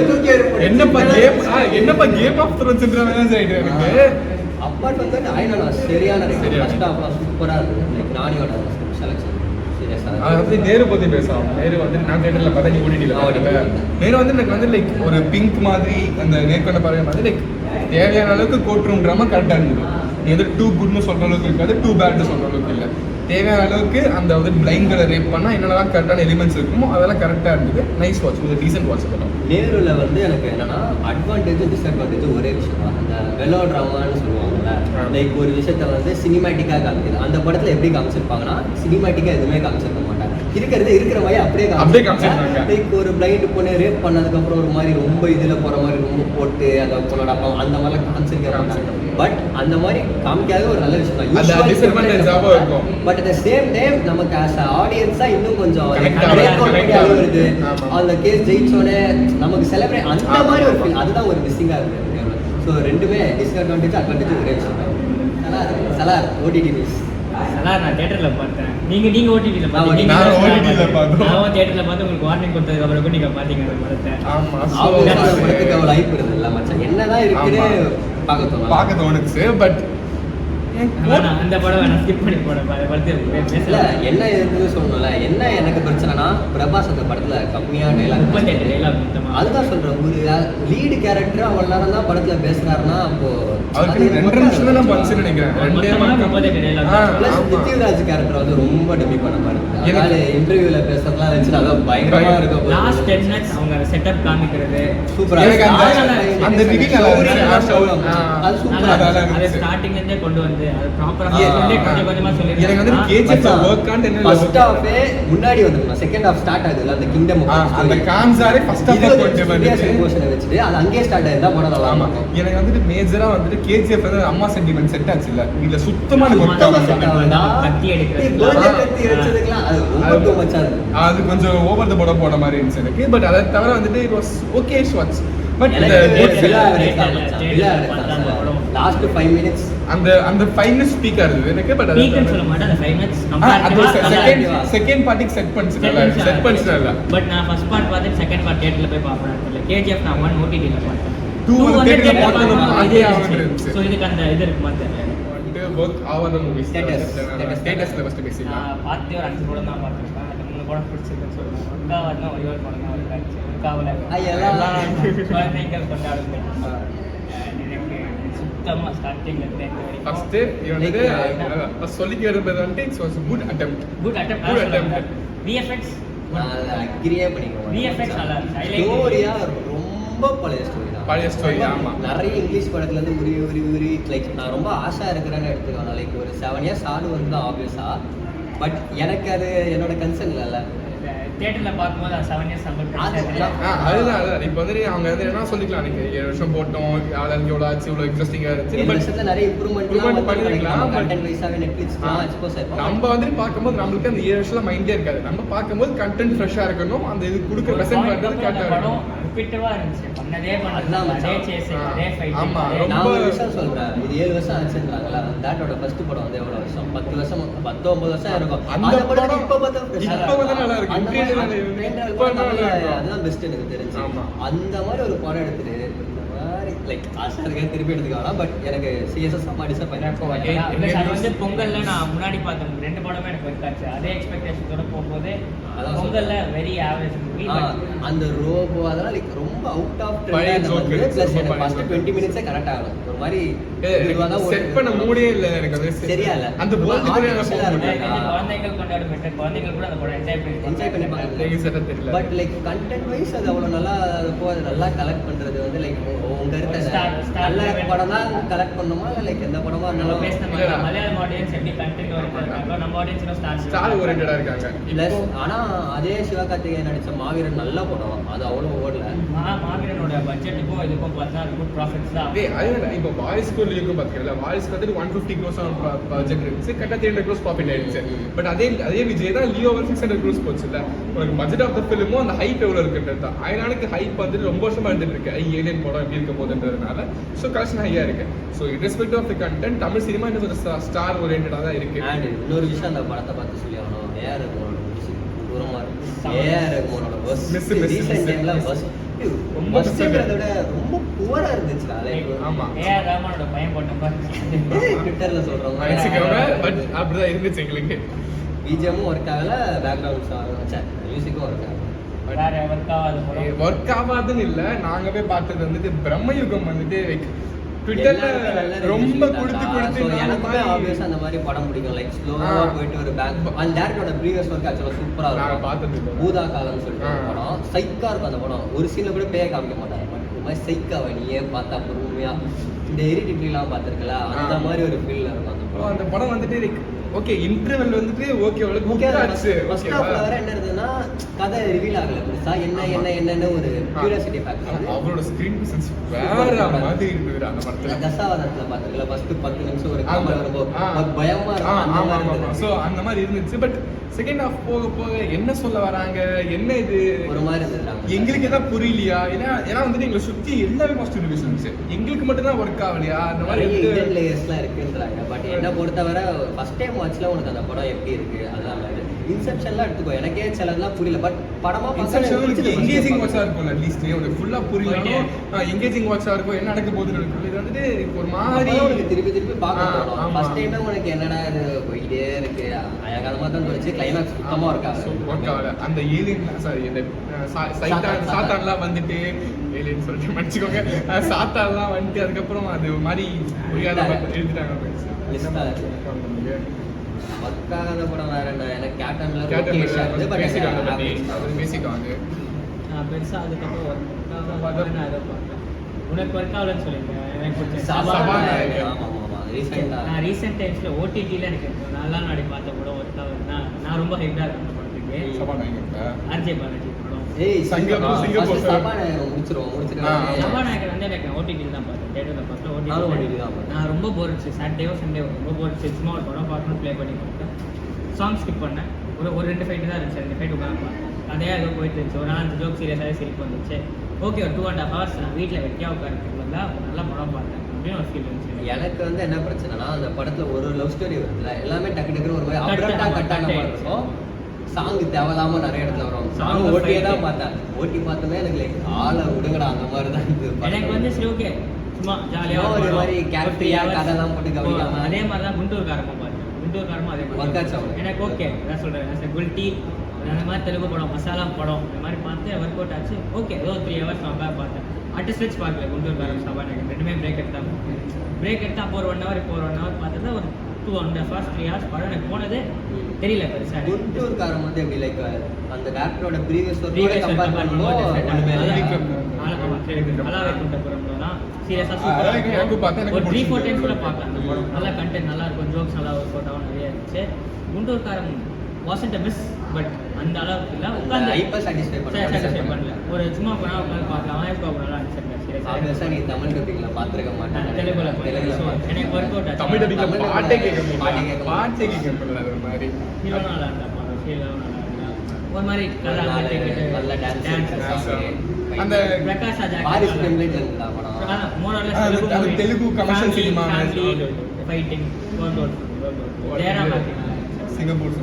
என்னப்பா கேம் ஆஃப் த்ரோன்ஸ்ன்ற மாதிரி ஆயிட்டு எனக்கு அப்பார்ட் வந்து ஆயினா சரியான ஃபர்ஸ்ட் ஹாஃப்லாம் சூப்பரா இருக்கு லைக் நானியோட செலக்ஷன் அது நேரு பத்தி பேசலாம் நேரு வந்து நான் தியேட்டர்ல பார்த்தா நீ ஓடிடில நேரு வந்து எனக்கு வந்து லைக் ஒரு பிங்க் மாதிரி அந்த நேர்கொண்ட பார்வை மாதிரி லைக் தேவையான அளவுக்கு கோர்ட் ரூம் ட்ராமா கரெக்டாக இருந்தது நீ வந்து டூ குட்னு சொல்ற அளவுக்கு இருக்காது டூ பேட்னு சொல்ற அளவுக்கு இல்லை தேவையான அளவுக்கு அந்த வந்து பிளைண்ட்களை ரேப் பண்ணால் என்னென்னலாம் கரெக்டான எலிமெண்ட்ஸ் இருக்குமோ அதெல்லாம் கரெக்டாக இருந்தது நைஸ் வாட்ச் ஒரு டீசென்ட் வாட்ச் பண்ணலாம் நேருல வந்து எனக்கு என்னன்னா அட்வான்டேஜ் டிஸ்அட்வான்டேஜ் ஒரே விஷயம் தான் அந்த வெலோ ட்ராமான்னு சொல்லுவாங்கல்ல லைக் ஒரு விஷயத்த வந்து சினிமேட்டிக்காக காமிக்குது அந்த படத்தில் எப்படி காமிச்சிருப்பாங்கன்னா சினிமேட்டிக்காக எதுவுமே காமிச்சிருக்க மாட்டாங்க இருக்கிற மாதிரி அப்படியே காமிச்சிருக்காங்க லைக் ஒரு பிளைண்ட் பொண்ணு ரேப் பண்ணதுக்கப்புறம் ஒரு மாதிரி ரொம்ப இதில் போகிற மாதிரி ரொம்ப போட்டு அந்த பொண்ணோட அப்பா அந்த மாதிரிலாம் காமிச்சிருக்க பட் அந்த மாதிரி காமிக்காத ஒரு நல்ல விஷயம் தான் but at the same time நமக்கு ஆஸ் அ ஆடியன்ஸா இன்னும் கொஞ்சம் வருது அந்த கேஸ் ஜெயிச்சோடனே நமக்கு செலிப்ரேட் அந்த மாதிரி ஒரு ஃபீல் அதுதான் ஒரு மிஸ்ஸிங்காக இருக்குது ஸோ ரெண்டுமே டிஸ்அட்வான்டேஜ் அட்வான்டேஜ் ஒரே விஷயம் தான் சலார் ஓடிடி நியூஸ் சலார் நான் தியேட்டரில் பார்த்தேன் நீங்க ஓடிடியில் பார்த்தீங்க நான் தியேட்டரில் பார்த்து உங்களுக்கு வார்னிங் கொடுத்ததுக்கு அப்புறம் நீங்கள் பார்த்தீங்க அந்த படத்தை படத்துக்கு அவ்வளோ லைஃப் இருந்ததுல்ல மச்சான் என்னதான் இருக்குன்னு பார்க்க தோணுச்சு பட் அந்த படம் வேணா ஸ்கிப் பண்ணி போனேன் பேசல என்ன இருக்குன்னு சொல்லணும்ல என்ன எனக்கு பிரச்சனைனா பிரபாஸ் அந்த படத்துல கம்மியா டைலாக் அதுதான் சொல்றேன் ஒரு லீடு கேரக்டர் அவ்வளவு நேரம் தான் படத்துல பேசுறாருன்னா அப்போ நித்யராஜ் கேரக்டர் வந்து ரொம்ப டெமி பண்ண மாதிரி இருக்கு இன்டர்வியூல பேசுறதுலாம் வச்சு அதான் பயங்கரமா இருக்கும் லாஸ்ட் 10 மினிட்ஸ் அவங்க செட்டப் காமிக்கிறது சூப்பரா அந்த reveal நல்லா இருந்துச்சு. அது சூப்பரா நல்லா அதை இருந்துச்சு. ஸ்டார்டிங்ல இருந்தே கொண்டு வந்து அது ப்ராப்பரா Yeah. கொஞ்சம் கொஞ்சமா சொல்லி எனக்கு வந்து KGF work on என்ன ஃபர்ஸ்ட் ஹாஃபே முன்னாடி வந்துருக்கும் செகண்ட் ஹாஃப் ஸ்டார்ட் ஆகுதுல அந்த கிங்டம் அந்த கான்சாரே ஃபர்ஸ்ட் ஆஃப் கொண்டு வந்துச்சு. எமோஷனை வச்சுட்டு அது அங்கேயே ஸ்டார்ட் ஆயிருந்தா படம் நல்லா ஆமா இருக்கும். எனக்கு வந்துட்டு மேஜரா வந்துட்டு KGF வந்து அம்மா சென்டிமெண்ட் செட் ஆச்சு இல்ல இதுல சுத்தமா எனக்கு work சுத்தமா ஆகல. set ஆகல. கத்தி எடுக்கிறது. கோல்டு கத்தி வச்சதுக்கெல்லாம் அது ரொம்ப too much ஆ இருந்தது. அது கொஞ்சம் ஓவர் த படம் போன மாதிரி இருந்துச்சு எனக்கு. பட் அதை தவிர வந்துட்டு it was okay watch. But எனக்கு இந்த below average தான் theatre மச்சான். theatre below average தான் பார்த்தா சொல்லுவேன். படம். Last 5 minutes அந்த ஃபைனஸ் ஸ்பீக்கா இருந்தது எனக்கு. பட் வீக்கெண்ட் சொல்ல மாட்டேன் அந்த 5 மினிட்ஸ் அது comparative-ஆ. செகண்ட் பார்ட்டிக்கு செட் பண்ணிச்சுல. பட் நான் ஃபர்ஸ்ட் பார்ட் பார்த்து செகண்ட் பார்ட் தியேட்டர்ல போய் பார்ப்பேன். KGF நான் 1 OTT ல பார்த்தேன். 2 வந்து theatre ல theatre பார்த்தது பார்த்தா அதே இதே ஆவணம் இருந்துச்சு. இருந்துச்சு. So இதுக்கு அந்த இது இருக்குமா தெரியல. ஒர்க் ஆவாத மூவிஸ் Status. ஸ்டேட்டஸ்ல ஃபர்ஸ்ட் பேசிடலாம். நான் பார்த்து ஒரு 5 படம் தான் பார்த்துருக்கேன். அது 3 படம் பிடிச்சிருக்குன்னு சொல்லுவேன். ஒருக்காவதுனா ஒரே ஒரு படம் தான் இருக்காச்சு. ஒருக்காவில் எல்லாம் குழந்தைகள் கொண்டாடுங்க. எனக்கு சுத்தமா ஸ்டார்டிங்ல இருந்து end வரைக்கும் ஃபர்ஸ்ட் இவன் வந்து சொல்லிக்க இருந்தது வந்து it's was good attempt. Good attempt. Good attempt. VFX நான் அதை அக்ரியே பண்ணிக்குவேன். VFX நல்லா இருந்துச்சு. Highlight ஸ்டோரியா ரொம்ப பழைய ஸ்டோரி தான். பழைய story, ஆமா. நிறைய இங்கிலீஷ் படத்துல இருந்து உரி லைக் நான் ரொம்ப ஆசை இருக்கிறேன்னு எடுத்துக்கலாம். லைக் ஒரு 7 இயர்ஸ் ஆடு வந்து தான் ஆப்வியஸா. பட் எனக்கு அது என்னோட கன்சர்ன் இல்லைல்ல. தியேட்டர்ல பார்க்கும்போது 7 இயர்ஸ் அதுதான் இப்போ வந்து அவங்க வந்து என்ன சொல்லிக்கலாம், நீங்க 7 வருஷம் போட்டோம் ஆளுங்க எவ்வளோ ஆச்சு இவ்வளோ இன்ட்ரெஸ்டிங்கா இருந்துச்சு. இந்த பட் வருஷத்துல நிறைய Improvement இம்ப்ரூவ்மெண்ட் பண்ணிருக்கலாம். பண்ணிருக்கலாம். but- கண்டென்ட் வைஸாவே நெட்ஃபிளிக்ஸ்லாம் எக்ஸ்போஸ் ஆயிருக்கும். நம்ம வந்து பார்க்கும்போது நம்மளுக்கு அந்த 7 வருஷம் மைண்டே இருக்காது. நம்ம பார்க்கும்போது கண்டென்ட் ஃப்ரெஷ்ஷா இருக்கணும். அந்த இது கொடுக்க பிரசன்ட் பண்றது கரெக்டா படம் இருக்கணும். ரிப்பீட்டவா இருந்துச்சு. பண்ணதே அதுதான் பண்ணது மச்சான். அதே சேஸ் அதே ஃபைட் ஆமா, ரொம்ப- நான் ஒரு விஷயம் சொல்றேன். இது 7 வருஷம் ஆச்சுன்றாங்களா. தாட்டோட ஃபர்ஸ்ட் படம் வந்து எவ்வளவு வருஷம்? 10 வருஷம் 19 வருஷம் இருக்கும். அந்த அந்த படம் படம் இப்ப பார்த்தா இப்ப வந்து நல்லா இருக்கு. அந்த மாதிரி Train ல இப்ப நல்லா இருக்கு. அதுதான் பெஸ்ட் எனக்கு தெரிஞ்சு. ஆமா. அந்த மாதிரி ஒரு படம் எடுத்துட்டு இந்த மாதிரி லைக் ஆசை இருக்கேன் திருப்பி எடுத்துக்கலாம். பட் எனக்கு சிஎஸ்எஸ் செம்ம டிசப்பாயிண்ட். அது வந்து பொங்கல்ல நான் முன்னாடி பார்த்தேன் 2 படமே எனக்கு இருக்காச்சு. அதே எக்ஸ்பெக்டேஷனோட போகும்போது அதான் பொங்கல்ல வெரி ஆவரேஜ் மூவி. அந்த ரோபோ அதெல்லாம் லைக் ரொம்ப அவுட் ஆஃப் பழைய ட்ரெண்ட். joke. பிளஸ் ரொம்ப எனக்கு பழைய ஃபர்ஸ்ட் joke. 20 மினிட்ஸே கரெக்ட் ஆகும். ஒரு மாதிரி இதுவா தான் செட் பண்ண மூடே இல்ல எனக்கு அது சரியா இல்ல. அந்த போல்ட் கூட எனக்கு artificial-ஆ போக இருக்கு. முடியல. குழந்தைகள் கொண்டாடும் பெற்ற குழந்தைகள் கூட அந்த படம் என்ஜாய் பண்ணி பார்க்கலாம். எனக்கு செட்டா தெரியல. பட் லைக் கண்டென்ட் வைஸ் அது அவ்வளோ நல்லா இருக்கும். அது நல்லா கலெக்ட் பண்றது வந்து லைக் உங்க இருக்க நல்ல படம் தான் கலெக்ட் பண்ணுமா இல்லை லைக் எந்த படமா நம்ம இருந்தாலும் பேசின இல்ல. மலையாளம் ஆடியன்ஸ் எப்படி கண்டென்ட் இருக்காங்க, நம்ம ஆடியன்ஸ் ஸ்டார் ஓரியன்டா இருக்காங்க. பிளஸ் ஆனா அதே சிவகார்த்திகேயன் நடிச்ச மாவீரன் நல்ல படம். அது அவ்வளோ ஓடல. மாவீரனோட பட்ஜெட்டுக்கும் இதுக்கும் பார்த்தா குட் ப்ராஃபிட்ஸ் தான். அதுதான் இப்போ வாய்ஸ் ஸ்கூல் இருக்கும் பாத்தீங்களா, வாய்ஸ் வந்து 150 crores பட்ஜெட் இருந்துச்சு, கரெக்டா 300 crores ப்ராஃபிட் ஆயிடுச்சு. பட் அதே விஜய் தான் லியோ 600 crores போச்சு இல்ல. உனக்கு பட்ஜெட் ஆஃப் த ஃபிலிமும் அந்த ஹைப் எவ்வளவு இருக்குன்றது தான். அயனானுக்கு ஹைப் வந்து ரொம்ப வருஷமா இருந்துட்டு இருக்கு. ஏலியன் படம் எப்படி இருக்க போகுதுன்றதுனால ஸோ கலெக்ஷன் ஹையா இருக்கு. So irrespective of the content Tamil cinema இன்னும் ஒரு ஸ்டார் ஓரியன்டா தான் இருக்கு. அண்ட் இன்னொரு விஷயம் அந்த படத்தை பார்த்து சொல்லி ஆகணும். ஏஆர் ரஹ்மானோட மியூசிக் தூரமா இருக்கு. ஏஆர் ரஹ்மானோட Miss, ரீசெண்ட் டைம்ல பஸ் ரொம்ப பஸ்ன்றத விட ரொம்ப புவரா இருந்துச்சுடா. லைக் ஆமா. ஏஆர் ரஹ்மானோட பையன் போட்ட பாருங்க. ட்விட்டர்ல சொல்றவங்க வச்சுக்கோங்க. பட் அப்படிதான் இருந்துச்சு எங்களுக்கு. பிஜிஎம்மும் ஒர்க் ஆகல, பேக்ரவுண்ட் சாங் மியூசிக்கும் ஒர்க் ஆகல. வேற எவருக்காவது படம் ஒர்க் ஆகாதுன்னு இல்ல, நாங்க போய் பார்த்தது வந்துட்டு பிரம்மயுகம் வந்துட்டு ட்விட்டர்ல ரொம்ப கொடுத்து எனக்குமே ஆப்வியஸா அந்த மாதிரி படம் பிடிக்கும். லைக் ஸ்லோவா போயிட்டு ஒரு பேக் அந்த டேரக்டரோட ப்ரீவியஸ் ஒர்க் ஆக்சுவலா சூப்பரா நாங்க இருக்கும். பார்த்தது இல்ல. பூதா காலம்னு சொல்லிட்டு ஒரு படம் சைக்கா இருக்கும். அந்த படம் ஒரு சீன்ல கூட பேய காமிக்க மாட்டாங்க. பட் ஒரு மாதிரி சைக்காவை நீயே பார்த்தா பொறுமையா இந்த ஹெரிடிட்ரிலாம் பார்த்திருக்கல, அந்த மாதிரி ஒரு ஃபீல்ல இருக்கும் அந்த படம். அந்த படம் வந்துட்டு ஓகே இன்டர்வல் வந்துட்டு ஓகே ஓகே ஃபர்ஸ்ட் ஹாஃப்ல வர என்ன இருந்ததுன்னா கதை ரிவீல் ஆகல பெருசா. என்னன்னு ஒரு கியூரியாசிட்டி ஃபேக்டர். அவரோட ஸ்கிரீன் பிரசன்ஸ் வேற மாதிரி இருந்தது அந்த படத்துல. தசாவதாரத்துல பாத்துக்கல ஃபர்ஸ்ட் 10 நிமிஷம் ஒரு ஆமா. காமெடி வரும்போது பயமா இருக்கும். அந்த மாதிரி இருந்தது. சோ அந்த மாதிரி இருந்துச்சு. பட் செகண்ட் ஹாஃப் போக போக என்ன சொல்ல வராங்க, என்ன இது ஒரு மாதிரி இருந்தது. எங்களுக்கு எதாவது புரியலையா? ஏன்னா வந்துட்டு எங்களை சுத்தி எல்லாமே பாசிட்டிவ் ரிவ்யூஸ் இருந்துச்சு, எங்களுக்கு மட்டும் தான் ஒர்க் ஆகலையா அந்த மாதிரி நிறைய ஹிடன் லேயர்ஸ்லாம் இருக்குன்றாங்க. பட் என்ன பொறுத்தவரை ஃபர்ஸ்ட் டைம் வாட்ச்ல உனக்கு அந்த படம் எப்படி இருக்கு அதெல்லாம் இன்செப்ஷன்லாம் எடுத்துக்கோ. எனக்கே சிலதெல்லாம் புரியல. பட் படமா எங்கேஜிங் வாட்சா இருக்கும். அட்லீஸ்ட் உனக்கு ஃபுல்லா புரியலாம். எங்கேஜிங் வாட்சா இருக்கும். என்ன நடக்க போகுதுன்னு இருக்கும். இது வந்துட்டு ஒரு மாதிரி உனக்கு திருப்பி பார்க்கணும். ஆமா. ஃபர்ஸ்ட் டைமே உனக்கு என்னடா இது போயிட்டே இருக்கு. அழகாதமா தான் தோணுச்சு. கிளைமேக்ஸ் சுத்தமா ஒர்க் ஆகல. அந்த ஏலியன் சாரி இந்த சாத்தான்லாம் வந்துட்டு ஏலியன் சொல்லிட்டு மன்னிச்சுக்கோங்க. சாத்தான்லாம் வந்துட்டு அதுக்கப்புறம் அது ஒரு மாதிரி எழுதிட்டாங்க. ஒர்க்காகாத படம் வேற என்ன? எனக்கு கேப்டன்ல பேசிக்காங்க. நான் பெருசா அதுக்கப்புறம் நான் அதை பார்த்தேன். உனக்கு ஒர்க் ஆகலன்னு சொல்லியிருக்கேன். எனக்கு பிடிச்ச சபாநாயகன். ஆமா ஆமா ரீசெண்டா நான் ரீசெண்ட் டைம்ஸில் ஓடிடியில் எனக்கு நல்லா நாடி பார்த்த படம் ஒர்க் ஆகுதுன்னா நான் ரொம்ப ஹெட்டாக இருக்கேன் அந்த படத்துக்கு. சபாநாயகன் ஆர்ஜே பாலாஜி படம். ஏய் சிங்கப்பூர் சிங்கப்பூர் சபாநாயகன் முடிச்சிருவோம் சபாநாயகன் வந்து எனக்கு ஓடிடியில் தான் பார்த்தேன். தேட்டரில் பார்த்தேன். நானும் OTT ஓடிடி தான் பார்த்தேன். நான் ரொம்ப போர் இருந்துச்சு. சாட்டர்டேவோ சண்டேவோ ரொம்ப போர் இருந்துச்சு. சும்மா ஒரு படம் பார்க்கணும் ப்ளே பண்ணி பார்த்தேன். சாங் ஸ்கிப் பண்ணேன். ஒரு 2 ஃபைட்டு தான் இருந்துச்சு. 2 ஃபைட் உட்காந்து பார்த்தேன். அதே ஏதோ போயிட்டு இருந்துச்சு. ஒரு 4 ஜோக் சீரியஸாகவே சிரிப்பு வந்துச்சு. ஓகே ஒரு 2.5 hours நான் வீட்டில் வெட்டியாக உட்காந்துருக்கேன். நல்ல படம் பார்த்தேன் அப்படின்னு ஒரு ஃபீல் இருந்துச்சு. எனக்கு வந்து என்ன பிரச்சனைனா அந்த படத்துல ஒரு லவ் ஸ்டோரி வருதுல எல்லாமே டக்கு டக்குன்னு ஒரு மாதிரி அப்ரப்டா கட் ஆன மாதிரி இருக்கும். சாங் தேவையில்லாம நிறைய இடத்துல வரும். சாங் ஓட்டியே தான் பார்த்தேன். ஓட்டி பார்த்தமே எனக்கு லைக் ஆளை விடுங்கடா அந்த மாதிரி தான் இது எனக்கு வந்து சரி ஓகே சும்மா ஜாலியாக ஒரு மாதிரி கேரக்டரியா கதைலாம் போட்டு கவனிக்காம அதே மாதிரி தான் குண்டூர்காரமும் பார்த்தேன். குண்டூர்காரமும் அதே Work ஆச்சு அவனுக்கு. எனக்கு ஓகே என்ன சொல்கிறேன் குல்டி அந்த மாதிரி தெலுங்கு படம் மசாலா படம் இந்த மாதிரி பார்த்து ஒர்க் அவுட் ஆச்சு. ஓகே ஏதோ 3 hours நான் உட்காந்து பார்த்தேன். அட்டு ஸ்ட்ரெச் பார்க்கல குண்டூர்காரம் சபாநாயகன் ரெண்டுமே பிரேக் எடுத்தேன். பிரேக் எடுத்து அப்போ ஒரு 1 hour இப்போ ஒரு 1 hour பார்த்தது ஒரு 2.5 hours 3 hours படம் எனக்கு போனதே தெரியல பெருசாக. குண்டூர்காரம் வந்து எப்படி லைக் அந்த டேரக்டரோட ப்ரீவியஸ் ஒர்க்கோட கம்பேர் பண்ணும்போது ஒண்ணுமே இல்லை. அலாவைக்குண்டபுரம்லாம் சீரியஸாக எனக்கு பார்த்தா எனக்கு ஒரு 3-4 பிடிச்சது. டைம்ஸ் கூட பார்க்கலாம் அந்த படம். நல்லா கண்டென்ட் நல்லா இருக்கும். ஜோக்ஸ் நல்லா ஒர்க் அவுட் ஆகும் நிறைய இருந்துச்சு. குண்டூர்காரம் வாசன்ட் மிஸ் பட் அந்த அளவுக்கு இல்லை. உட்காந்து ஹைப்பர் சாட்டிஸ்ஃபை சாட்டிஸ்ஃபை பண்ணல. ஒரு சும்மா போனால் உட்காந்து பார்க்கலாம். மகேஷ் பாபு நல்லா ஆப்வியஸா நீ தமிழ் டப்பிங்ல பாத்துருக்க மாட்டேன். தெலுங்குல தெலுங்குல எனக்கு ஒர்க் அவுட் தமிழ் டப்பிங்ல தமிழ்ல பாட்டே கேட்க பாட்டே முடியல. கேட்க பாட்டே கேட்க முடியல அது மாதிரி. ஹீரோ நல்லா இருந்தா படம். ஹீரோ நல்லா இருந்தா ஒரு மாதிரி நல்லா நல்ல டான்ஸ் அந்த பிரகாஷ் ராஜ் பாரிஸ் டெம்ப்ளேட்ல இருந்தா படம். அது Telugu commercial cinema. Fighting Jayaram Singapore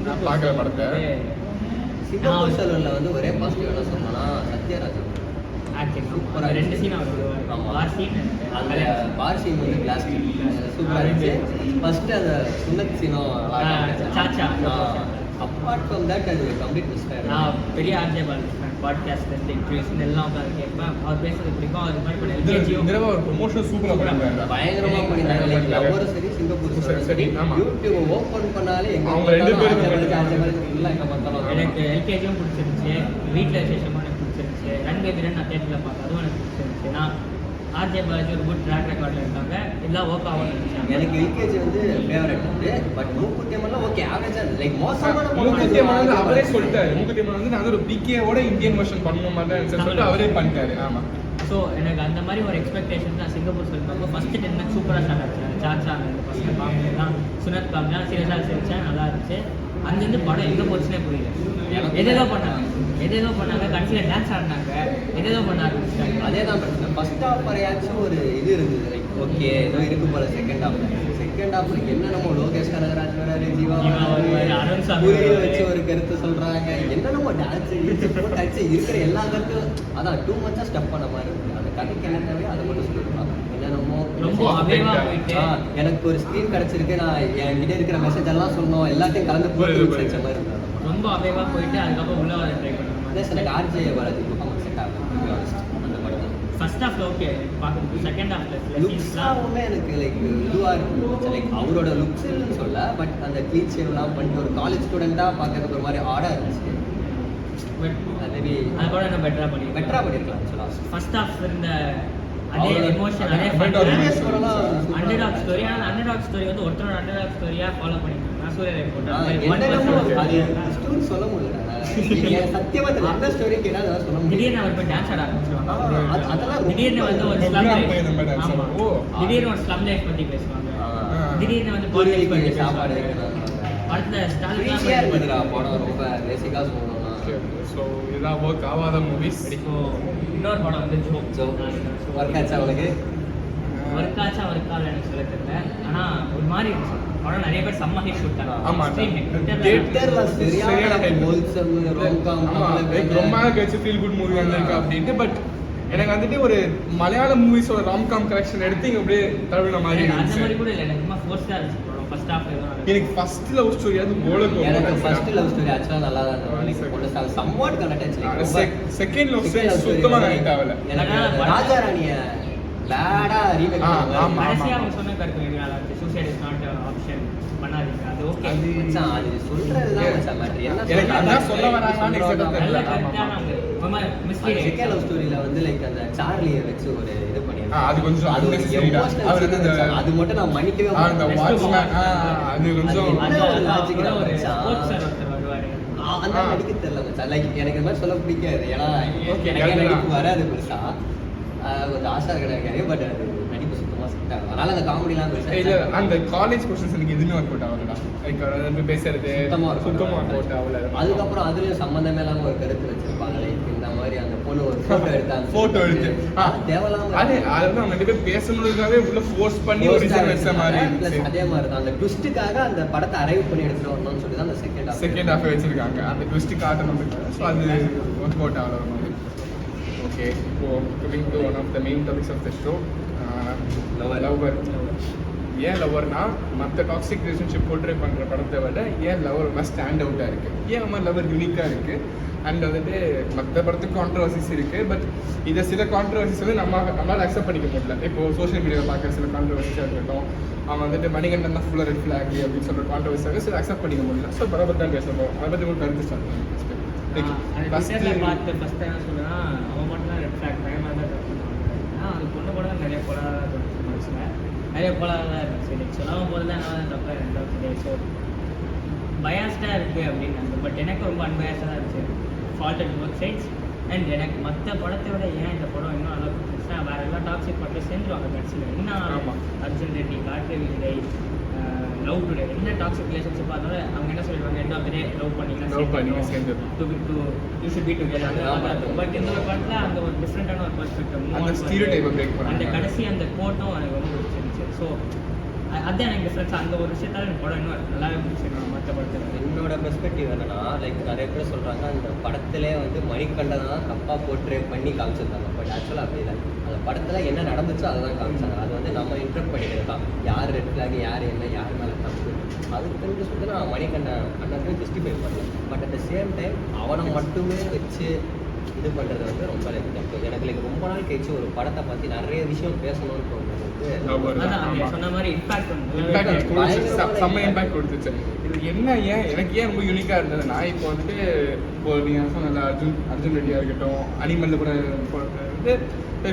நான் பார்க்குற படத்தை சிங்கப்பூர் சலூன்ல வந்து ஒரே பாசிட்டிவ் என்ன சொன்னா சத்யராஜ் சூப்பராக 2 சீன் அவர் ஆமா. ஆர் சீன் அந்த பார் சீன் வந்து கிளாஸ் சூப்பரா இருந்துச்சு. ஃபர்ஸ்ட் அந்த சுன்னத் சீனும் சாச்சா. அப்பார்ட் ஃப்ரம் தட் அது கம்ப்ளீட் மிஸ் ஆயிடும். நான் பெரிய ஆர்ஜே பாலகிருஷ்ணன் பாட்காஸ்ட் இன்டர்வியூஸ் எல்லாம் உட்காந்து கேட்பேன். அவர் பேசுறது பிடிக்கும். அவர் மாதிரி பண்ண எல்கேஜியும் இந்த ஒரு ப்ரொமோஷன் சூப்பரா பண்ணிருக்காங்க. பயங்கரமா பண்ணிருந்தாங்க. லைக் லவ்வரும் சரி சிங்கப்பூர் சரி ஆமா. யூடியூப் ஓபன் பண்ணாலே எங்க அவங்க ரெண்டு பேரும் இல்ல எங்க பார்த்தாலும் எனக்கு எல்கேஜியும் பிடிச்சிருந்துச்சு. வீட்டில் விசேஷமும் எனக்கு பிடிச்சிருந்துச்சு. ரன் பேபி ரன் நான் தேட்டரில் பார்த்தேன். அதுவும் எனக்கு பிடிச்சிருந்துச்சு. நான் ஆர்ஜே பாலாஜி ஒரு குட் ட்ராக் ரெக்கார்டில் இருக்காங்க. எல்லாம் ஒர்க் ஆகும் நினைச்சாங்க. எனக்கு எல்கேஜி வந்து ஃபேவரட் வந்து பட் மூக்குத்தியமெல்லாம் ஓகே ஆவரேஜா லைக் மோசமான மூக்குத்தியம்மன் வந்து அவரே சொல்லிட்டாரு. மூக்குத்தியம்மன் வந்து நான் ஒரு பிகேவோட இந்தியன் வெர்ஷன் பண்ண மாட்டேன் சொல்லிட்டு அவரே பண்ணிட்டாரு. ஆமா. ஸோ எனக்கு அந்த மாதிரி ஒரு எக்ஸ்பெக்டேஷன் தான் சிங்கப்பூர் சொல்லும்போது ஃபஸ்ட்டு 10 minutes சூப்பராக ஸ்டார்ட் ஆச்சு. சார்ஜா அந்த பசங்க காமெடிலாம் சுனத் காமெடிலாம் சீரியஸாக சிரிச்சேன். நல்லா இருந்துச்சு. அங்கேருந்து படம் எங்கே போச்சுன்னே புரியல. எதேதோ பண்ணாங்க கடைசியில் டான்ஸ் ஆடினாங்க. எதேதோ பண்ண ஆரம்பிச்சிட்டாங்க. அதே தான் பிரச்சனை. ஃபர்ஸ்ட் ஹாஃப் வரையாச்சும் ஒரு இது இருந்தது லைக் ஓகே ஏதோ இருக்கு போல. செகண்ட் ஹாஃப்ல என்னென்னமோ லோகேஷ் கனகராஜ் வராரு, ஜீவா வருவாரு, அருண் சாமி புரிய வருவாரு. வச்சு ஒரு கருத்து சொல்றாங்க. என்னென்னமோ டான்ஸ் இருக்கிற எல்லா கருத்தும் அதான் டூ மச்சா ஸ்டெப் பண்ண மாதிரி இருக்கு. அந்த கதைக்கு என்ன தேவையோ அதை மட்டும் சொல்லிருப்பாங்க. என்னென்னமோ ரொம்ப அவேவா போயிட்டு எனக்கு ஒரு ஸ்க்ரீன் கிடைச்சிருக்கு, நான் என்கிட்ட இருக்கிற மெசேஜ் எல்லாம் சொன்னோம், எல்லாத்தையும் கலந்து போட்டு வச்ச மாதிரி இருந்தது. ரொம்ப அவேவா போயிட்டு அதுக்கப்புறம் உள்ள வர ட்ரை பண்ணுவாங்க. எனக்கு ஆர்ஜே பாலாஜி செட் ஆகும் அந்த படம். ஃபர்ஸ்ட் ஹாஃப்ல ஓகே பார்க்குறது. செகண்ட் ஹாஃப்ல லுக்ஸாவுமே எனக்கு லைக் இதுவாக இருக்கு. லைக் அவரோட லுக்ஸ்ன்னு சொல்ல பட் அந்த க்ளீன் ஷேவ்லாம் பண்ணிட்டு ஒரு காலேஜ் ஸ்டூடெண்ட்டாக பார்க்கறதுக்கு ஒரு மாதிரி ஆடாக இருந்துச்சு. பட் மேபி அது கூட இன்னும் பெட்டராக பண்ணியிருக்கலாம் ஆக்சுவலாக. ஃபர்ஸ்ட் ஹாஃப் இருந்த அதே அவரோட எமோஷன் அதே அண்டர்டாக் ஸ்டோரி. ஆனால் அண்டர்டாக் ஸ்டோரி வந்து ஒருத்தரோட அண்டர்டாக் ஸ்டோரியாக ஃபாலோ பண்ணிருக்காங்க. சூரியரை ஸ்டூடெண்ட் சொல்ல முடியல. சத்தியமா தெரியல. அந்த ஸ்டோரிக்கு ஏதாவது சொல்ல முடியும். திடீர்னு அவர் போய் டான்ஸ் ஆட ஆரம்பிச்சிருவாங்க. அதெல்லாம் திடீர்னு வந்து ஒரு ஸ்லம் லைஃப். ஆமா. ஓ. திடீர்னு ஒரு ஸ்லம் லைஃப் பத்தி பேசுவாங்க. திடீர்னு வந்து பொரியல் பத்தி சாப்பாடு அடுத்த ஈஸியாக இருக்குதுடா படம். ரொம்ப பேசிக்காக சொல்லணும்னா ஸோ இதான் ஒர்க் ஆகாத மூவிஸ். இப்போ இன்னொரு படம் வந்து ஜோ ஒர்க் ஆச்சா அவளுக்கு ஒர்க் ஆச்சா ஒர்க் ஆகல எனக்கு சொல்ல தெரியல. ஆனா ஒரு மாதிரி இருந்துச்சு படம். நிறைய பேர் செம்ம ஹிட் கொடுத்தாங்க. ஆமா. தியேட்டர்ல சரியான ஹோல்சம் ரோம்காம் ரொம்ப நாள் கழிச்சு ஃபீல் குட் மூவி வந்திருக்கு அப்படின்ட்டு. பட் எனக்கு வந்துட்டு ஒரு மலையாள மூவிஸோட ராம்காம் கலெக்ஷன் எடுத்து இங்க அப்படியே தழுவின மாதிரி அந்த இருந்துச்சு. மாதிரி கூட இல்லை. எனக்கு சும்மா ஃபோர்ஸ்டாக இருந்துச்சு படம். ஃபர்ஸ்ட் ஹாஃப் எனக்கு ஃபர்ஸ்ட் லவ் ஸ்டோரி அது கோலக்கு. எனக்கு ஃபர்ஸ்ட் லவ் ஸ்டோரி ஆக்சுவலா நல்லா தான் இருந்துச்சு. Somewhat connect. Second love story சுத்தமா கனெக்ட் ஆகல. எனக்கு ராஜா ராணிய பேடா ரீமேக் ஆமா. கடைசியாக அவங்க சொன்ன கருத்து நல்லா இருந்துச்சு. சூசைட் இஸ் நாட் ஆப்ஷன் பண்ண பண்ணாதீங்க அது ஓகே அது மச்சான், அது சொல்றதுதான் மச்சான் matter. என்ன எனக்கு சொல்றாங்க? அதான் சொல்ல வராங்களான்னு exact ஆ தெரியல. நல்ல கரெக்டான அந்த மிஸ்லீட் செகண்ட் லவ் ஸ்டோரியில வந்து லைக் அந்த சார்லியை வச்சு ஒரு இது பண்ணிருக்காங்க. அது கொஞ்சம் அது ஒரு unnecessary தான். emotional அவர் வந்து scene அந்த- மச்சான். அது மட்டும் நான் மன்னிக்கவே அந்த மாட்டேன். வாட்ச்மேன் அது கொஞ்சம் அது என்ன ஒரு logic தான் ஒரு மச்சான். ஸ்போர்ட்ஸ் சார் ஒருத்தர் வருவாரு அந்த நடிக்க தெரியல மச்சான். லைக் எனக்கு இந்த மாதிரி சொல்ல பிடிக்காது. ஏன்னா Okay, எனக்கு correct நடிப்பு தான். வராது பெருசா. கொஞ்சம் ஆசை கிடையாது. பட் அது நடிப்பு சுத்தமா செட் ஆகும். அதனால அந்த காமெடிலாம் இல்ல அந்த காலேஜ் கொஸ்டின்ஸ் எனக்கு எதுவுமே ஒர்க் அவுட் ஆகலடா. லைக் வந்து பேசுறது சுத்தமா இருக்கும். சுத்தமா ஒர்க் அவுட் ஆகல. அதுக்கப்புறம் அதுலயும் சம்பந்தமே இல்லாம ஒரு கருத்து வச்சிருப்பாங்க. லைக் இந்த மாதிரி அந்த பொண்ணு ஒரு போட்டோ எடுத்தாங்க. Photo எடுத்து. தேவலாம அது அதுதான் அவங்க ரெண்டு பேர் பேசணுன்றதுக்காகவே உள்ள ஃபோர்ஸ் பண்ணி ஒரு ரீசன் வச்ச மாதிரி இருந்துச்சு. அதே மாதிரி தான் அந்த ட்விஸ்ட்டுக்காக அந்த படத்தை அரைவ் பண்ணி எடுத்துட்டு வரணும்னு சொல்லி தான் அந்த செகண்ட் ஹாஃப் வச்சிருக்காங்க. அந்த ட்விஸ்ட் காட்டணும். ஸோ அது ஒர்க் அவுட் ஆகல ஒரு மாதிரி. ஓகே, இப்போ coming to one of the main topics of the show, lover. ஏன் லவர்னா மற்ற டாக்ஸிக் ரிலேஷன்ஷிப் போர்ட்ரே பண்ணுற படத்தை விட ஏன் லவர் ரொம்ப ஸ்டாண்ட் அவுட்டாக இருக்குது, ஏன் ரொம்ப லவர் யூனிக்காக இருக்குது. அண்ட் வந்துட்டு மற்ற படத்துக்கு கான்ட்ரவர்சிஸ் இருக்குது. பட் இதை சில கான்ட்ரவர்சிஸ் வந்து நம்மளால் அக்செப்ட் பண்ணிக்க முடியல. இப்போ சோஷியல் மீடியாவில் பார்க்குற சில கான்ட்ரவர்சிஸாக இருக்கட்டும், அவன் வந்துட்டு மணிகண்டன் தான் ஃபுல்லாக ரெட் ஃப்ளாக் அப்படின்னு சொல்கிற கான்ட்ரவர்சியாக சில அக்செப்ட் பண்ணிக்க முடியல. ஸோ பரபர் தான் பேசுவோம். அதை பற்றி ஒரு கருத்து ஸ்டார்ட் ட்விட்டரில் பார்த்து ஃபஸ்ட் என்ன சொல்லுன்னா அவன் மட்டும் தான் ரெட் ஃப்ளாக் பயமாக தான் தப்பு பண்ணுவாங்க. அது பொண்ணு கூட நிறைய போலாதான் தோணுச்சு மனசில், நிறைய போலாதான் இருந்துச்சு. லைக் சொல்லாமல் போது தான் என்ன தப்பு ரெண்டாவது. ஸோ பயாஸ்டாக இருக்குது அப்படின்னாங்க. பட் எனக்கு ரொம்ப அன்பயாஸ்டாக தான் இருந்துச்சு. ஃபால்டட் போத் சைட்ஸ். அண்ட் எனக்கு மற்ற படத்தை விட ஏன் இந்த படம் இன்னும் நல்லா பிடிச்சிச்சுன்னா வேறு எல்லாம் டாக்ஸிக் படத்தில் சேர்ந்துருவாங்க கட்சியில். இன்னும் அர்ஜுன் ரெட்டி, கார்த்திகை விஜய், லவ் டுடே என்ன டாக்ஸிக் ரிலேஷன்ஷிப் பார்த்தாலும் அவங்க என்ன சொல்லிடுவாங்க, end of the day love பண்ணிங்கன்னா சேர்ந்து you should be together. But இந்த ஒரு படத்தில் அந்த ஒரு டிஃப்ரெண்டான ஒரு பெர்ஸ்பெக்டிவ், அந்த ஸ்டீரியோடைப்பை பிரேக் அந்த பண்ணாங்க. கடைசி அந்த கோட்டும் எனக்கு ரொம்ப பிடிச்சிருந்துச்சு. ஸோ அதுதான் எனக்கு டிஃப்ரென்ஸ். அந்த ஒரு விஷயத்தால் எனக்கு படம் இன்னும் நல்லாவே பிடிச்சிருக்கேன் மற்ற படத்தில். என்னோட பெர்ஸ்பெக்டிவ் என்னன்னா லைக் நிறைய பேர் சொல்றாங்க அந்த படத்திலே வந்து மணிகண்டன் தான் தப்பாக போர்ட்ரே பண்ணி காமிச்சிருந்தாங்க. பட் ஆக்சுவலாக அப்படி இல்லை. அந்த படத்தில் என்ன நடந்துச்சோ அதை தான் காமிச்சாங்க. அது வந்து நம்ம இன்டர்ப்ட் பண்ணிக்கிறது தான். யார் ரெட் ஃப்ளாக், யார் என்ன, யார் மேலே தப்பு, அதுக்கு தெரிஞ்சு சொல்லிட்டு நான் மணிகண்டன் அண்ணன் ஜஸ்டிஃபை பண்ணல. But at the same time அவனை மட்டுமே வச்சு இது பண்ணுறது வந்து ரொம்ப லைக் தப்பு. எனக்கு லைக் ரொம்ப நாள் கழிச்சு ஒரு படத்தை பற்றி நிறைய விஷயம் பேசணும்னு தோணுது. அதான் சொன்ன மாதிரி இம்பாக்ட் செம்ம இம்பாக்ட் கொடுத்துச்சு. இது என்ன எனக்கு ஏன் ரொம்ப யூனிக்காக இருந்ததுன்னா, இப்போ வந்துட்டு இப்போ நீங்கள் சொன்ன அர்ஜுன் ரெட்டியாக இருக்கட்டும், அனிமலில் கூட வந்து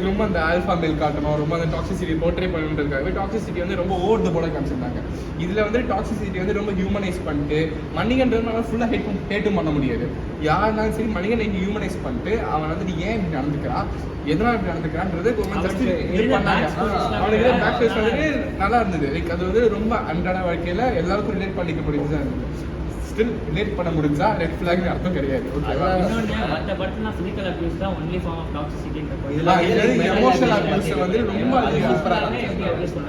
ரொம்ப அந்த ஆல்ஃபா மேல் காட்டணும், ரொம்ப அந்த டாக்ஸிசிட்டி போர்ட்ரே பண்ணுறதுக்காகவே டாக்ஸிசிட்டி வந்து ரொம்ப ஓவர் த போர்டாக காமிச்சிருந்தாங்க. இதில் வந்து டாக்ஸிசிட்டி வந்து ரொம்ப ஹியூமனைஸ் பண்ணிட்டு மணிகண்டனால ஃபுல்லாக ஹேட்டும் பண்ண முடியாது. யாருனாலும் சரி மணிகண்டன் ஹியூமனைஸ் பண்ணிட்டு அவன் வந்துட்டு ஏன் இப்படி நடந்துக்கிறான், எதனால் இப்படி நடந்துக்கிறான்றது இது பண்ணாங்க. அவனுக்கு பேக் ஃபேஸ் வந்துட்டு நல்லா இருந்தது. லைக் அது வந்து ரொம்ப அன்றாட வாழ்க்கையில் எல்லாருக்கும் ரிலேட் பண்ணிக்க முடியுது. ஸ்டில் ரிலேட் பண்ண முடிஞ்சா ரெட் ஃப்ளாக்னு அர்த்தம் கிடையாது. ஓகேவா? இன்னொன்று மற்ற படத்துலாம் ஃபிசிக்கல் அபியூஸ் தான் ஒன்லி ஃபார்ம் ஆஃப் டாக்ஸிசிட்டின்ற எமோஷனல் அபியூஸ் வந்து ரொம்ப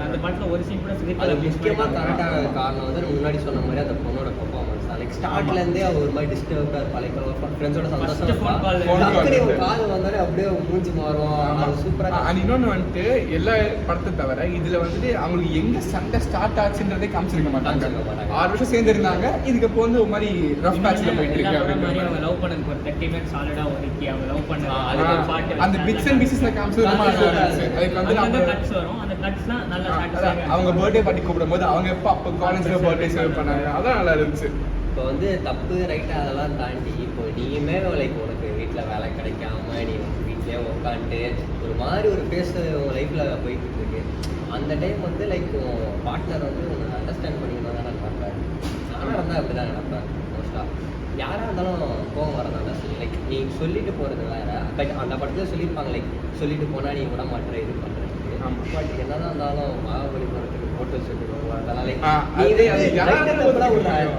அந்த படத்தில் ஒரு சீன் கூட அது ஃபிசிக்கல் அபியூஸ் முக்கியமாக கரெக்டான காரணம் வந்து முன்னாடி சொன்ன மாதிரி அந்த பொண்ணோட பர்ஃபார்மன்ஸ் தான். லைக் ஸ்டார்ட்லேருந்தே அவர் ஒரு மாதிரி டிஸ்டர்ப்டாக இருப்பாள். லைக் ஃப்ரெண்ட்ஸோட சந்தோஷம் phone call. கால் வந்தாலே அப்படியே மூஞ்சி மாறும். அது சூப்பராக. அண்ட் இன்னொன்று வந்துட்டு எல்லா படத்தை தவிர இதில் வந்துட்டு அவங்களுக்கு எங்கே சண்டை ஸ்டார்ட் ஆச்சுன்றதே காமிச்சிருக்க மாட்டாங்க. 6 வருஷம் சேர்ந்துருந்தாங்க, இதுக்கு வந்து ஒரு மாதிரி ரஃப் மேட்ச்ல போயிட்டு இருக்கு அவங்க அப்படின்னு. லவ் பண்ணதுக்கு ஒரு 30 minutes சாலிடா ஒதுக்கி அவங்க லவ் பண்ண அதுக்கு ஒரு பாட்டு அந்த பிட்ஸ் அண்ட் பீசஸ்ல காமிச்சது ரொம்ப நல்லா இருந்துச்சு. அதுக்கு வந்து அந்த நம்ம கட்ஸ் வரும். அந்த கட்ஸ்லாம் நல்லா அதான் அவங்க பர்த்டே பார்ட்டி கூப்பிடும்போது அவங்க அப்போ காலேஜ்ல பர்த்டே செலிப்ரேட் பண்ணாங்க. அதான் நல்லா இருந்துச்சு. இப்போ வந்து தப்பு ரைட்டாக அதெல்லாம் தாண்டி இப்போ நீயுமே லைக் உனக்கு வீட்டில் வேலை கிடைக்காம நீ வீட்லேயே உட்காந்துட்டு ஒரு மாதிரி ஒரு ஃபேஸ் உன் லைஃப்பில் போயிட்டு இருக்கு. அந்த டைம் வந்து லைக் பார்ட்னர் வந்து உன்னை அண்டர்ஸ்டாண்ட் பண்ணிக்கணும் தான் நான் பார்ப்பேன். நானும் இருந்தால் அப்படி தான் நினைப்பேன் மோஸ்ட்டாக. யாராக இருந்தாலும் கோவம் வரதான் தான் சொல்லி லைக் நீ சொல்லிட்டு போகிறது வேறு. பட் அந்த படத்தில் சொல்லியிருப்பாங்க லைக் சொல்லிட்டு போனால் நீ விட மாட்டேற இது பண்ணுறதுக்கு. பட் என்னதான் இருந்தாலும் மகாபலி போகிறதுக்கு ஃபோட்டோ ஷூட்டு அதெல்லாம் லைக்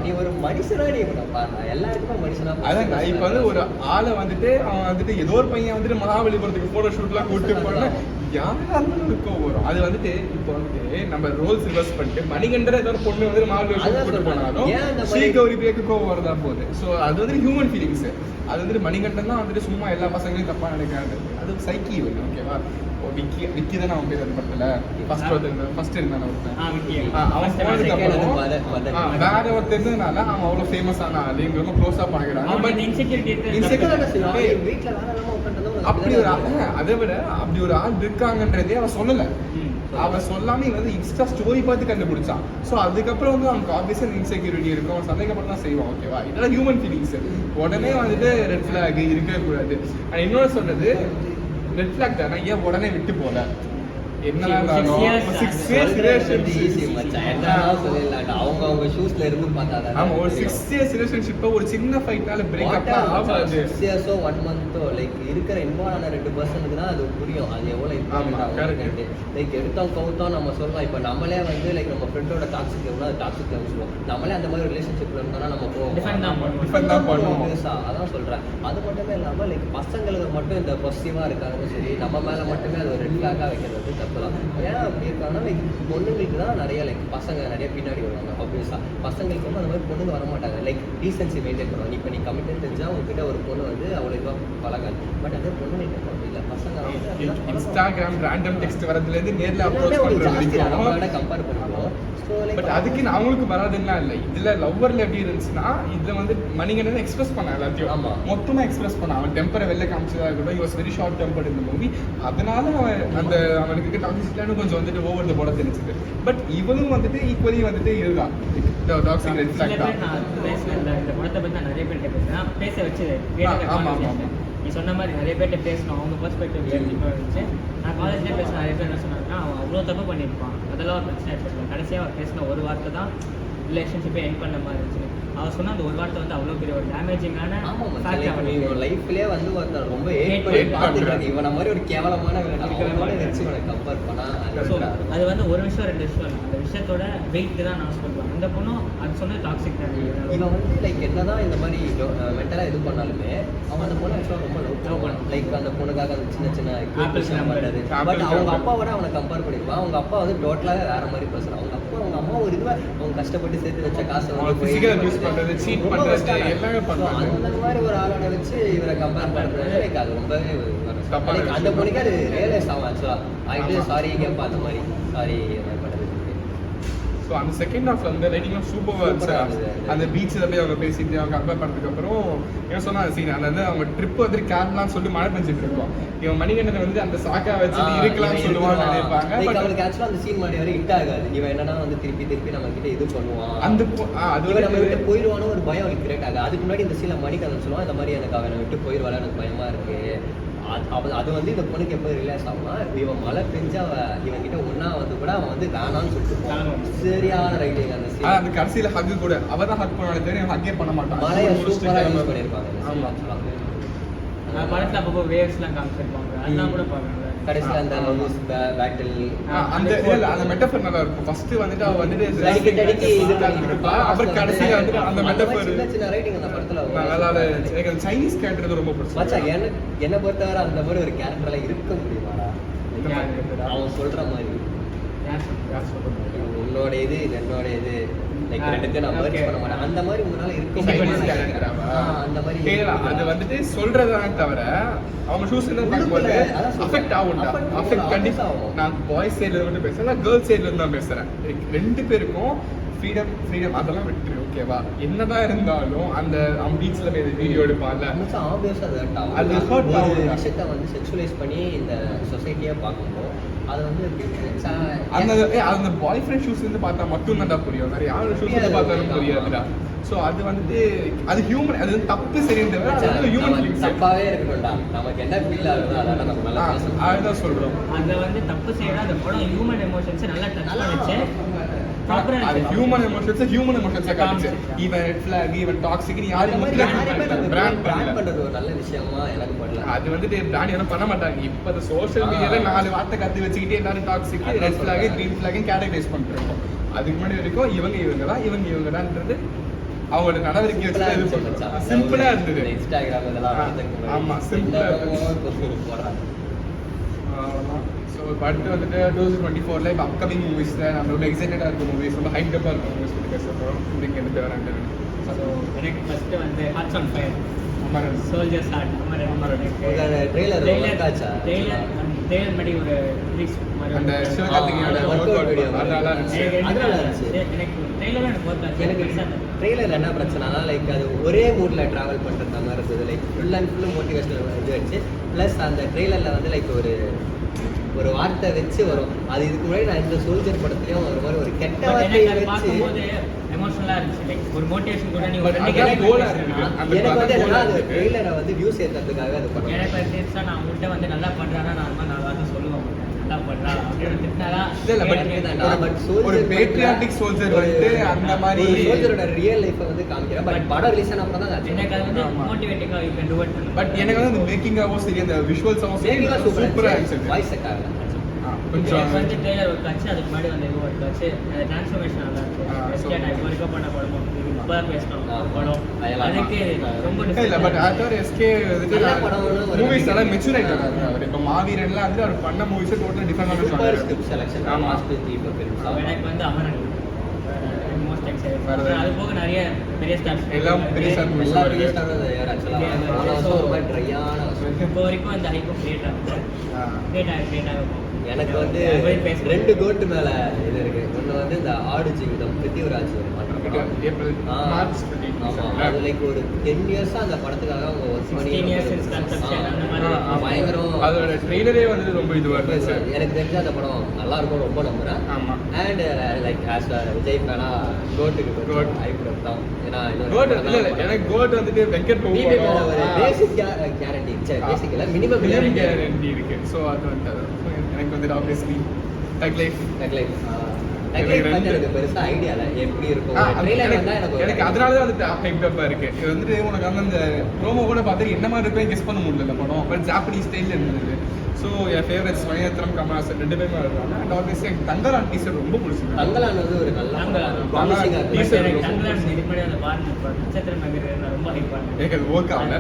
நீ ஒரு மனுஷனா நீ பாருங்க எல்லாருக்குமே மனுஷனா. அதான் இப்ப வந்து ஒரு ஆளை வந்துட்டு அவன் வந்துட்டு ஏதோ ஒரு பையன் வந்துட்டு மகாபலிபுரத்துக்கு போட்டோ ஷூட்லாம் கூப்பிட்டு போனா யாரா இருந்தாலும் இருக்கும் வரும். அது வந்துட்டு இப்போ வந்துட்டு நம்ம ரோல்ஸ் ரிவர்ஸ் பண்ணிட்டு மணிகண்டர் ஏதோ ஒரு பொண்ணு வந்து மகாபலிபுரம் கூப்பிட்டு போனாலும் ஸ்ரீ கௌரி பேருக்கு கோவம் வரதா போகுது. ஸோ அது வந்து ஹியூமன் ஃபீலிங்ஸ். அது வந்துட்டு மணிகண்டன் தான் வந்துட்டு சும்மா எல்லா பசங்களையும் தப்பா நினைக்கிறாங்க. அது சைக்கி வந்து ஓகேவா. விக்கி தானே அவன் பேர் அந்த படத்துல ஃபர்ஸ்ட் இருந்தானே ஒருத்தன். அவன் போனதுக்கு அப்புறம் வேற ஒருத்தர் இருந்ததுனால அவன் அவ்வளவு ஃபேமஸ் ஆன ஆளு இங்க ரொம்ப க்ளோஸா பழகிறாங்க. பட் அப்படி ஒரு ஆள் அதை விட அப்படி ஒரு ஆள் இருக்காங்கன்றதே அவன் சொல்லல. அவன் சொல்லாம இவன் வந்து இன்ஸ்டா ஸ்டோரி பார்த்து கண்டுபிடிச்சான். ஸோ அதுக்கப்புறம் வந்து அவனுக்கு ஆப்வியஸா இன்செக்யூரிட்டி இருக்கும், அவன் சந்தேகப்பட்டு தான் செய்வான். ஓகேவா, இதெல்லாம் ஹியூமன் ஃபீலிங்ஸ். உடனே வந்துட்டு ரெட் ஃபிளாக் இருக்கவே கூடாது. இன்னொரு சொன்னது ரெட் ஃபிளாக் தானே, ஏன் உடனே விட்டு போல? அவங்க ஷூஸ்ல இருந்து பார்த்தா ஒரு 6 years ரிலேஷன்ஷிப்பை ஒரு சின்ன ஃபைட்னால பிரேக்கப் ஆகாது. 6 years or 1 month லைக் இருக்கிற இன்வால்வ் ஆன 2 பர்சனுக்கு தான் அது புரியும், அது எவ்வளவு இம்பார்ட்டன்ட். லைக் எடுத்தோம் கவுத்தோம் நம்ம சொல்லலாம். இப்போ நம்மளே வந்து லைக் நம்ம ஃப்ரெண்டோட டாக்ஸிக் எவ்வளோ அது டாக்ஸிக் சொல்லுவோம். நம்மளே அந்த மாதிரி ரிலேஷன்ஷிப்ல இருந்தோம்னா நம்ம போவோம். அதான் சொல்றேன். அது மட்டுமே இல்லாம லைக் பசங்களுக்கு மட்டும் இந்த பாசிட்டிவா இருக்காங்கன்னு சரி, நம்ம மேல மட்டுமே அது ஒரு ரெட் ஃபிளாகா வைக்கிறது வந்து தப்பு தான். ஏன் அப்படி இருக்காங்கன்னா லைக் பொண்ணுங்களுக்கு தான் நிறைய லைக் பசங்க நிறைய பின்னாடி வருவாங்க. ஆப்வியஸா பசங்களுக்கு வந்து அந்த மாதிரி பொண்ணுங்க வர மாட்டாங்க. லைக் டீசென்சி மெயின்டைன் பண்ணுவாங்க. இப்போ நீ கமிட்மெண்ட் தெரிஞ்சா உங்ககிட்ட ஒரு பொண்ணு வந்து அவ்வளோ இதுவாக பழகாது. பட் அதே பொண்ணுங்களுக்கு அப்படி இல்லை. பசங்க இன்ஸ்டாகிராம் ரேண்டம் டெக்ஸ்ட் வரதுலேருந்து நேரில் அப்ரோச் பண்ணுறது கம்பேர் பண்ணுவோம். பட் அதுக்கு அவங்களுக்கு வராதுன்னா இல்லை. இதுல லவ்வர்ல எப்படி இருந்துச்சுன்னா, இதுல வந்து மணிகண்டன் எக்ஸ்பிரஸ் பண்ண எல்லாத்தையும் மொத்தமா எக்ஸ்பிரஸ் பண்ண. அவன் டெம்பரை வெளில காமிச்சதா இருக்கட்டும், வாஸ் வெரி ஷார்ட் டெம்பர்ட் இந்த மூவி. அதனால அவன் அந்த அவனுக்கு டாக்ஸிக்லான்னு கொஞ்சம் வந்துட்டு ஓவர் த போட தெரிஞ்சது. பட் இவனும் வந்துட்டு ஈக்குவலி வந்துட்டு இருக்கான். டாக்ஸிக் ரெட் ஃபிளாக் தான். இந்த படத்தை பத்தி நான் நிறைய பேர் பேசுறேன், பேச வச்சு நீ சொன்ன மாதிரி நிறைய பேர்ட்ட பேசணும், அவங்க பெர்ஸ்பெக்டிவ் இருந்துச்சு. நான் காலேஜ்லேயே பேசின நிறைய பேர் என்ன சொன்னாங்கன்னா, அவன் அவ்வளோ தப்பு பண்ணியிருப்பான், அதெல்லாம் ஒரு பிரச்சனை எடுத்துக்கலாம். கடைசியாக அவர் பேசின ஒரு வார்த்தை தான் ரிலேஷன்ஷிப்பை எண்ட் பண்ண மாதிரி இருந்துச்சு. அவர் சொன்ன அந்த ஒரு வார்த்தை வந்து அவ்வளோ பெரிய ஒரு டேமேஜிங்கான லைஃப்லேயே வந்து ஒருத்தர் ரொம்ப பார்த்துருக்காங்க. இவனை மாதிரி ஒரு கேவலமான வச்சு இவனை கம்பேர் பண்ணா அது வந்து ஒரு விஷயம் 2 விஷயம் அந்த விஷயத்தோட வெயிட் தான் நான் சொல்லுவேன். இந்த பொண்ணும் அது சொன்ன டாக்ஸிக் தான். இவன் வந்து லைக் என்னதான் இந்த மாதிரி மென்டலாக இது பண்ணாலுமே அவன் அந்த பொண்ணை ஆக்சுவலாக ரொம்ப லவ் பண்ணுவான். லைக் அந்த பொண்ணுக்காக அந்த சின்ன சின்ன பண்ணுறது. பட் அவங்க அப்பாவோட அவனை கம்பேர் பண்ணிருப்பான். அவங்க அப்பா வந்து டோட்டலாக வேற மாதிரி பேசுறான். அவங்க அப்பா அவங்க அம்மா ஒரு இதுவாக அவங்க கஷ்டப்பட்டு சேர்த்து வச்ச காசை வந்து அந்த மாதிரி ஒரு ஆளோட வச்சு இவரை கம்பேர் பண்றது லைக் அது ரொம்பவே அந்த பொண்ணுக்கு அது ரியலைஸ் ஆகும். ஆக்சுவலா ஆகிட்டு சாரி கேட்பா அந்த மாதிரி சாரி பண்ணுறது. ஸோ அந்த செகண்ட் ஹாஃப்ல வந்து ரைட்டிங்லாம் சூப்பராக இருந்துச்சு. அந்த பீச்சில் போய் அவங்க பேசிட்டு அவங்க கம்பேர் பண்ணதுக்கப்புறம் என்ன சொன்னா சீன் அந்த வந்து அவங்க ட்ரிப் வந்து கேரளான்னு சொல்லி மழை பெஞ்சிட்டு இருக்கோம். இவன் மணிகண்டன் வந்து அந்த சாக்கா வச்சு இருக்கலாம்னு சொல்லுவான்னு நினைப்பாங்க. பட் அவங்களுக்கு ஆக்சுவலாக அந்த சீன் மாதிரி வரை ஹிட் ஆகாது. இவன் என்னன்னா வந்து திருப்பி நம்ம கிட்ட இது பண்ணுவான். அந்த அது நம்ம விட்டு போயிடுவானு ஒரு பயம் அவளுக்கு கிரியேட் ஆகாது. அதுக்கு முன்னாடி இந்த சீன்ல மணிகண்டன் சொல்லுவான், இந்த மாதிரி எனக்கு அவனை விட்டு போயிடுவாள், எனக்கு பயமா இருக்கு. அது வந்து இந்த பொண்ணுக்கு எப்போ ரிலாக்ஸ் ஆகும்னா, இவன் மழை பெஞ்சா இவன் கிட்ட ஒன்னா வந்து கூட அவன் வந்து வேணான்னு சொல்லிட்டு சரியான ரைட்டிங். அந்த கடைசியில ஹக் கூட அவ தான் ஹக் பண்ணாலே தெரியும், ஹக்கே பண்ண மாட்டான். மழையை சூப்பரா யூஸ் பண்ணிருப்பாங்க. படத்துல அப்பப்போ வேவ்ஸ்லாம் காமிச்சிருப்பாங்க, அதெல்லாம் கூட பாருங்க. கடைசியில் அந்த லவ்ஸ் பேட்டில் அந்த மெட்டஃபர் நல்லா இருக்கும். ஃபர்ஸ்ட் வந்துட்டு அவ வந்துட்டு இது பண்ணிருப்பா. அப்புறம் கடைசியில வந்து அந்த மெட்டஃபர் சின்ன ரைட்டிங் அந்த படத்துல நல்லா எனக்கு சைனீஸ் கேரக்டர் ரொம்ப பிடிச்சது. மச்சான் என்ன பொறுத்தவரை அந்த மாதிரி ஒரு கேரக்டர்ல இருக்க முடியுமாடா? அவன் சொல்ற மாதிரி உன்னோட இது என்னோட இது லைக் ரெண்டுக்கு நான் மர்ஜ் பண்ண மாட்டேன். அந்த மாதிரி உங்களால இருக்க முடியுமா? அந்த மாதிரி அது வந்துட்டு சொல்றதான் தவிர அவங்க ஷூஸ் என்ன பார்க்கும்போது அஃபெக்ட் ஆகும்டா. அஃபெக்ட் கண்டிப்பா ஆகும். நான் பாய்ஸ் சைடுல இருந்து பேசுறேன், நான் கேர்ள்ஸ் சைடுல இருந்து தான் பேசுறேன். ரெண்டு பேருக்கும் ஃப்ரீடம் அதெல்லாம் விட்டுரு. ஓகேவா, என்னதான் இருந்தாலும் அந்த பீச்ல போய் வீடியோ எடுப்பான்ல, அது விஷயத்தை வந்து செக்ஷுவலைஸ் பண்ணி இந்த சொசைட்டியா பார்க்கும்போது அது வந்து அந்த பாய் ஃப்ரெண்ட் ஷூஸ் இருந்து பார்த்தா மட்டும் தான் புரியும், வேற யாரோட ஷூஸ் இருந்து பார்த்தாலும் புரியாதுடா. ஸோ அது வந்துட்டு அது ஹியூமன், அது தப்பு சரின்னு ஹியூமன் தப்பாவே இருக்கணும்டா. நமக்கு என்ன ஃபீல் ஆகுதோ அதான் நம்ம நல்லா அதுதான் சொல்றோம். அதை வந்து தப்பு செய்யணும். அந்த படம் ஹியூமன் எமோஷன்ஸ் நல்லா டச் வச்சு அது ஹியூமன் எமோஷன்ஸை காமிச்சு even red flag even toxic யாரும் பிராண்ட் பண்றது ஒரு நல்ல விஷயமா எனக்கு படல. அது வந்துட்டு பிராண்ட் யாரும் பண்ண மாட்டாங்க. இப்போ அந்த சோஷியல் மீடியால 4 வார்த்தை கத்து வச்சுக்கிட்டே எல்லாரும் toxic red flag green flag categorise பண்ணிருக்கோம். அதுக்கு முன்னாடி வரைக்கும் இவங்க தான்ன்றது அவங்களோட நடவடிக்கை வச்சு சிம்பிளா இருந்தது. இன்ஸ்டாகிராம் இதெல்லாம் ஆமா சிம்பிளா போடுறாங்க. ஸோ இப்போ அடுத்து வந்துட்டு 2024 இப்போ அப்கமிங் மூவிஸில் நம்ம ரொம்ப எக்ஸைட்டடாக இருக்க மூவிஸ், ரொம்ப ஹைட்டப்பாக இருக்க மூவிஸ் பற்றி பேச போகிறோம். இப்படிங்க எடுத்து வரேன். ஸோ எனக்கு ஃபஸ்ட்டு வந்து hearts on fire, soldiers heart, trailer மாதிரி ஒரு ரிலீஸ் மாதிரி அந்த சிவகார்த்திகேயனோட ஒர்க் வீடியோ நல்லா இருந்துச்சு. எனக்கு ட்ரெய்லரும் எனக்கு ஒர்க் ட்ரெய்லர் என்ன பிரச்சனைனா லைக் அது ஒரே மூடில் ட்ராவல் பண்ணுற மாதிரி இருந்தது. Like full and full motivational இது வச்சு ப்ளஸ் அந்த ட்ரெய்லரில் வந்து லைக் ஒரு ஒரு வார்த்தை வச்சு வரும். அது இதுக்கு முன்னாடி நான் இந்த சோல்ஜர் படத்துலயும் ஒரு மாதிரி ஒரு கெட்ட But வார்த்தையை எனக்கு அது வச்சு பார்க்கும்போது எமோஷனலா இருந்துச்சு. லைக் ஒரு மோட்டிவேஷன் கூட நீ But ஒரு அதான் ரெண்டு goal ஆ கேரக்டர் இருக்கு. பேசினா, அந்த எனக்கு வந்து goal என்னன்னா ஆ அது இருக்கு. ட்ரெய்லரை வந்து வியூஸ் ஏற்றுறதுக்காக அது பண்ணுவேன். எனக்கு தெரிஞ்சா நான் உங்கள்கிட்ட வந்து நல்லா பண்றானா நான் அந்த மாதிரி நான் வார்த்தை சொல்லுவேன். நல்லா பண்றா அப்படின்னு திட்டினாதான் இல்ல, but ஒரு patriotic soldier வந்து அந்த மாதிரி சோல்ஜரோட ரியல் லைஃப்பை வந்து காமிக்கிறேன். பட் படம் ரிலீஸ் ஆன அப்புறம் தான் எனக்கு அது வந்து ஆமா. மோட்டிவேட்டிங்கா you can do it. But எனக்கு வந்து இந்த மேக்கிங்காவும் சரி அந்த விஷுவல்ஸாவும் சரி சூப்பரா இருந்துச்சு. வாய்ஸ் செட் ஆகல. கொஞ்சம் எனக்கு வந்து ட்ரெய்லர் ஒரு காட்சி அதுக்கு முன்னாடி வந்து இது ஒரு காட்சி அந்த டிரான்ஸ்ஃபர்மேஷன் நல்லா இருக்கும். எஸ்கே நான் இப்போ வரைக்கும் பண்ண படம் இப்போ பேசணும் படம் அதுக்கு ரொம்ப இல்ல பட் அதோட எஸ்கே நல்ல படம்னு ஒரு மூவிஸ் எல்லாம் மெச்சூர் ஆயிட்டாங்க. அவர் இப்போ மாவீரன்லாம் வந்து அவர் பண்ண மூவிஸ் டோட்டலா டிஃபரெண்டா சூப்பர் இருக்காங்க. ஸ்கிரிப்ட் செலக்ஷன் ஆமா. மாஸ்டர் தீப ஃபிலிம்ஸ். எனக்கு வந்து அமரன் மோஸ்ட் எக்ஸைட்டட். அது போக நிறைய பெரிய ஸ்டார்ஸ் எல்லாம் பெரிய ஸ்டார் மூவிஸ் எல்லா பெரிய ஸ்டாரும் யார் ஆக்சுவலா போன வருஷம் ஒரு மாதிரி ட்ரையான வருஷம். இப்போ வரைக்கும் அந்த ஹைப் கிரியேட் ஆகுது. கிரியேட் ஆகும். எனக்கு வந்து 2 கோட்டு மேல இது இருக்கு. ஒண்ணு வந்து இந்த ஆடு ஜீவிதம் பிருத்திவிராஜ் ஏப்ரல் மார்ச் அது லைக் ஒரு 10 இயர்ஸா அந்த படத்துக்காக அவங்க ஒர்க் பண்ணி 16 years since conception அந்த மாதிரி பயங்கரம். அதோட ட்ரெய்லரே வந்து ரொம்ப இதுவா இருந்துச்சு. எனக்கு தெரிஞ்ச அந்த படம் நல்லா இருக்கும் ரொம்ப நம்புறேன். ஆமா. அண்ட் லைக் ஆஸ் விஜய் ஃபேனா கோட்டுக்கு Goat. ஐப்ரோ தான். ஏன்னா கோட் இல்ல இல்ல எனக்கு கோட் வந்துட்டு வெங்கட் பிரபு டிபி மேல ஒரு படம். பேசிக் கேரண்டி பேசிக் இல்ல மினிமம் மினிமம் கேரண்டி கேரண்டி இருக்கு. சோ அது வந்து எனக்கு வந்து ஆப்வியஸ்லி டக் லைஃப் எனக்கு பெருசா ஐடியா இல்ல எப்படி இருக்கும் ட்ரெய்லர் வந்தா எனக்கு அதனால தான் அது ஹைப் அப்பா இருக்கு. இது வந்துட்டு உனக்கு வந்து அந்த ப்ரோமோ கூட பார்த்து என்ன மாதிரி இருக்கும் கெஸ் பண்ண முடியல இந்த படம். பட் ஜாப்பனீஸ் ஸ்டைல்ல இருந்தது. ஸோ என் ஃபேவரட்ஸ் மணிரத்னம் கமல்ஹாசன் 2 பேருமே இருக்காங்க. அண்ட் ஆப்வியஸ்லி எனக்கு தங்கலான் டீசர் ரொம்ப பிடிச்சிருக்கு. தங்கலான் வந்து ஒரு நல்ல ப்ராமிசிங்கா இருக்கு. Teaser எனக்கு ரொம்ப தங்கலான் இதுக்கு முன்னாடி அந்த பாருங்க நட்சத்திர நகர் நான் ரொம்ப ஹைப் பண்ணேன். எனக்கு அது ஒர்க் ஆகல.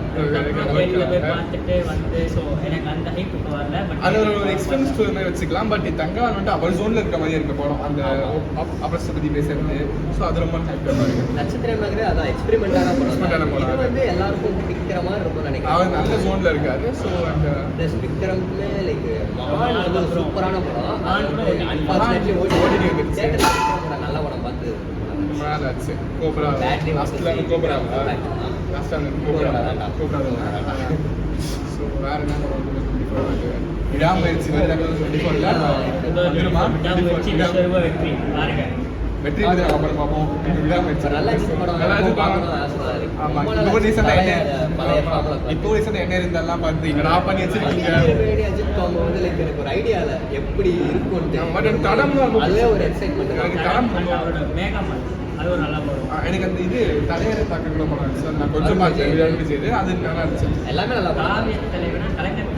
போய் பார்த்துட்டு வந்து ஸோ எனக்கு அந்த ஹைப் இப்போ வரல. பட் அது ஒரு எக்ஸ்பென்ஸ் ஸ்டோரி மாதிரி வச்சுக்கலாம். பட் தங்கலான் வந்துட்டு அவர் ஜோன்ல இருக்க மாதிரி இருக்க படம். அந்த அப்ரஸ் பத்தி பேசுறது. ஸோ அது ரொம்ப ஹைப் இருக்கு. நட்சத்திரம் நகரே அதான் எக்ஸ்பெரிமெண்டான Experimental படம். படம். இது வந்து எல்லாருக்கும் பிடிக்கிற மாதிரி இருக்கும்னு நினைக்கிறேன். அவர் நல்ல ஜோன்ல இருக்காரு. ஸோ அந்த ப்ளஸ் விக்ரம்ல லைக் மகான் வந்து ஒரு சூப்பரான படம். மகான் கூட ஒரு அன்பார்ச்சுனேட்லி ஓடி வந்துருச்சு. தேட்டர்ல விக்ரம் நல்ல படம் பார்த்து மேல ஆச்சு. கோப்ரா Battery லாஸ்ட்ல வந்து கோப்ரா லாஸ்ட்ல வந்து கோப்ரா கோப்ரா ஸோ வேற என்ன படம் விடாமுயற்சி வருது 24ல வெற்றி பாருங்க வெற்றி அப்புறம் பார்ப்போம். விடாமுயற்சி நல்ல படம். நல்லா இருக்கு பார்க்கணும் படம். ஆசை தான் இருக்கு. ஆமா ரொம்ப நல்லா இப்போ ரீசெண்டா பழைய என்ன formula. இப்போ ரீசெண்டா என்ன இருந்தாலும் பார்த்து நான் பண்ணி வச்சிருக்கீங்க. அஜித் காம்போ வந்து லைக் எனக்கு ஒரு ஐடியா இல்ல எப்படி இருக்கும்னு. பட் தடம் அதுவே ஒரு எக்ஸைட்மெண்ட். எனக்கு தடம் அவரோட மேகமான் அது ஒரு நல்ல படம். எனக்கு அந்த இது தலைவரை தாக்க கூட படம் சார் நான் கொஞ்சம் பார்த்தேன் செய்து அது நல்லா இருந்துச்சு. எல்லாமே நல்லா படம். காவிய தலைவனா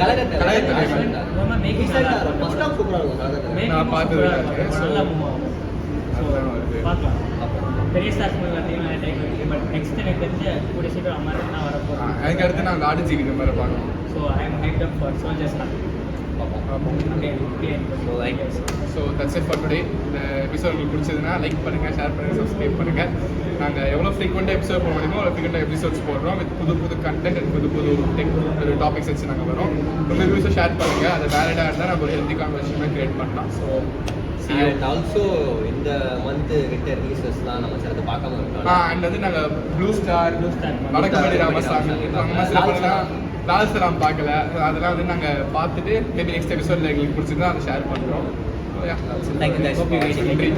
கலைஞர் தலைவர். ரொம்ப மேக்கிங் நல்லா ஃபர்ஸ்ட் இருக்கும். ஹாஃப் சூப்பரா இருக்கும் கலைஞர். Making நான் பார்த்தது சூப்பரா இல்லை. இருக்கும். So, நல்லா move ஆகும். So, அதுதான் வருது. பார்க்கலாம். பெரிய ஸ்டார்ஸ் மூவி பார்த்தீங்கன்னா நிறைய டைம் இருக்கு. பட் நெக்ஸ்ட் எனக்கு தெரிஞ்ச கூடிய சீக்கிரம் அமரன் தான் வரப்போகுது. எனக்கு அடுத்து நான் அந்த ஆடிஜிக்கிற மாதிரி பார்க்கணும். So I am hyped up for soldiers தான். So that's it for today. இந்த எபிசோட் உங்களுக்கு பிடிச்சதுன்னா லைக் பண்ணுங்கள், ஷேர் பண்ணுங்கள், சப்ஸ்கிரைப் பண்ணுங்கள். நாங்கள் எவ்வளோ ஃப்ரீக்வெண்ட்டாக எபிசோட் போட முடியுமோ அவ்வளோ ஃப்ரீக்வெண்ட்டாக எபிசோட்ஸ் போடுறோம். வித் புது புது கண்டென்ட் அண்ட் புது புது டாபிக்ஸ் வச்சு நாங்கள் வரோம். உங்கள் வியூஸை ஷேர் பண்ணுங்கள். அது வேலிடாக இருந்தால் நம்ம ஒரு ஹெல்த்தி கான்வர்சேஷனாக கிரியேட் பண்ணலாம். ஸோ அண்ட் ஆல்சோ இந்த மந்த் விட்ட ரிலீசஸ்லாம் நம்ம சிலது பார்க்காம இருக்கோம். அண்ட் வந்து நாங்கள் ப்ளூ ஸ்டார் வடக்குமணி ராமசாமி லால் சலாம் பார்க்கல. அதெல்லாம் வந்து நாங்கள் பார்த்துட்டு மேபி நெக்ஸ்ட் எபிசோடில் எங்களுக்கு பிடிச்சிருந்தா அதை ஷேர் பண்ணுறோம். Thank you guys. நன்றி.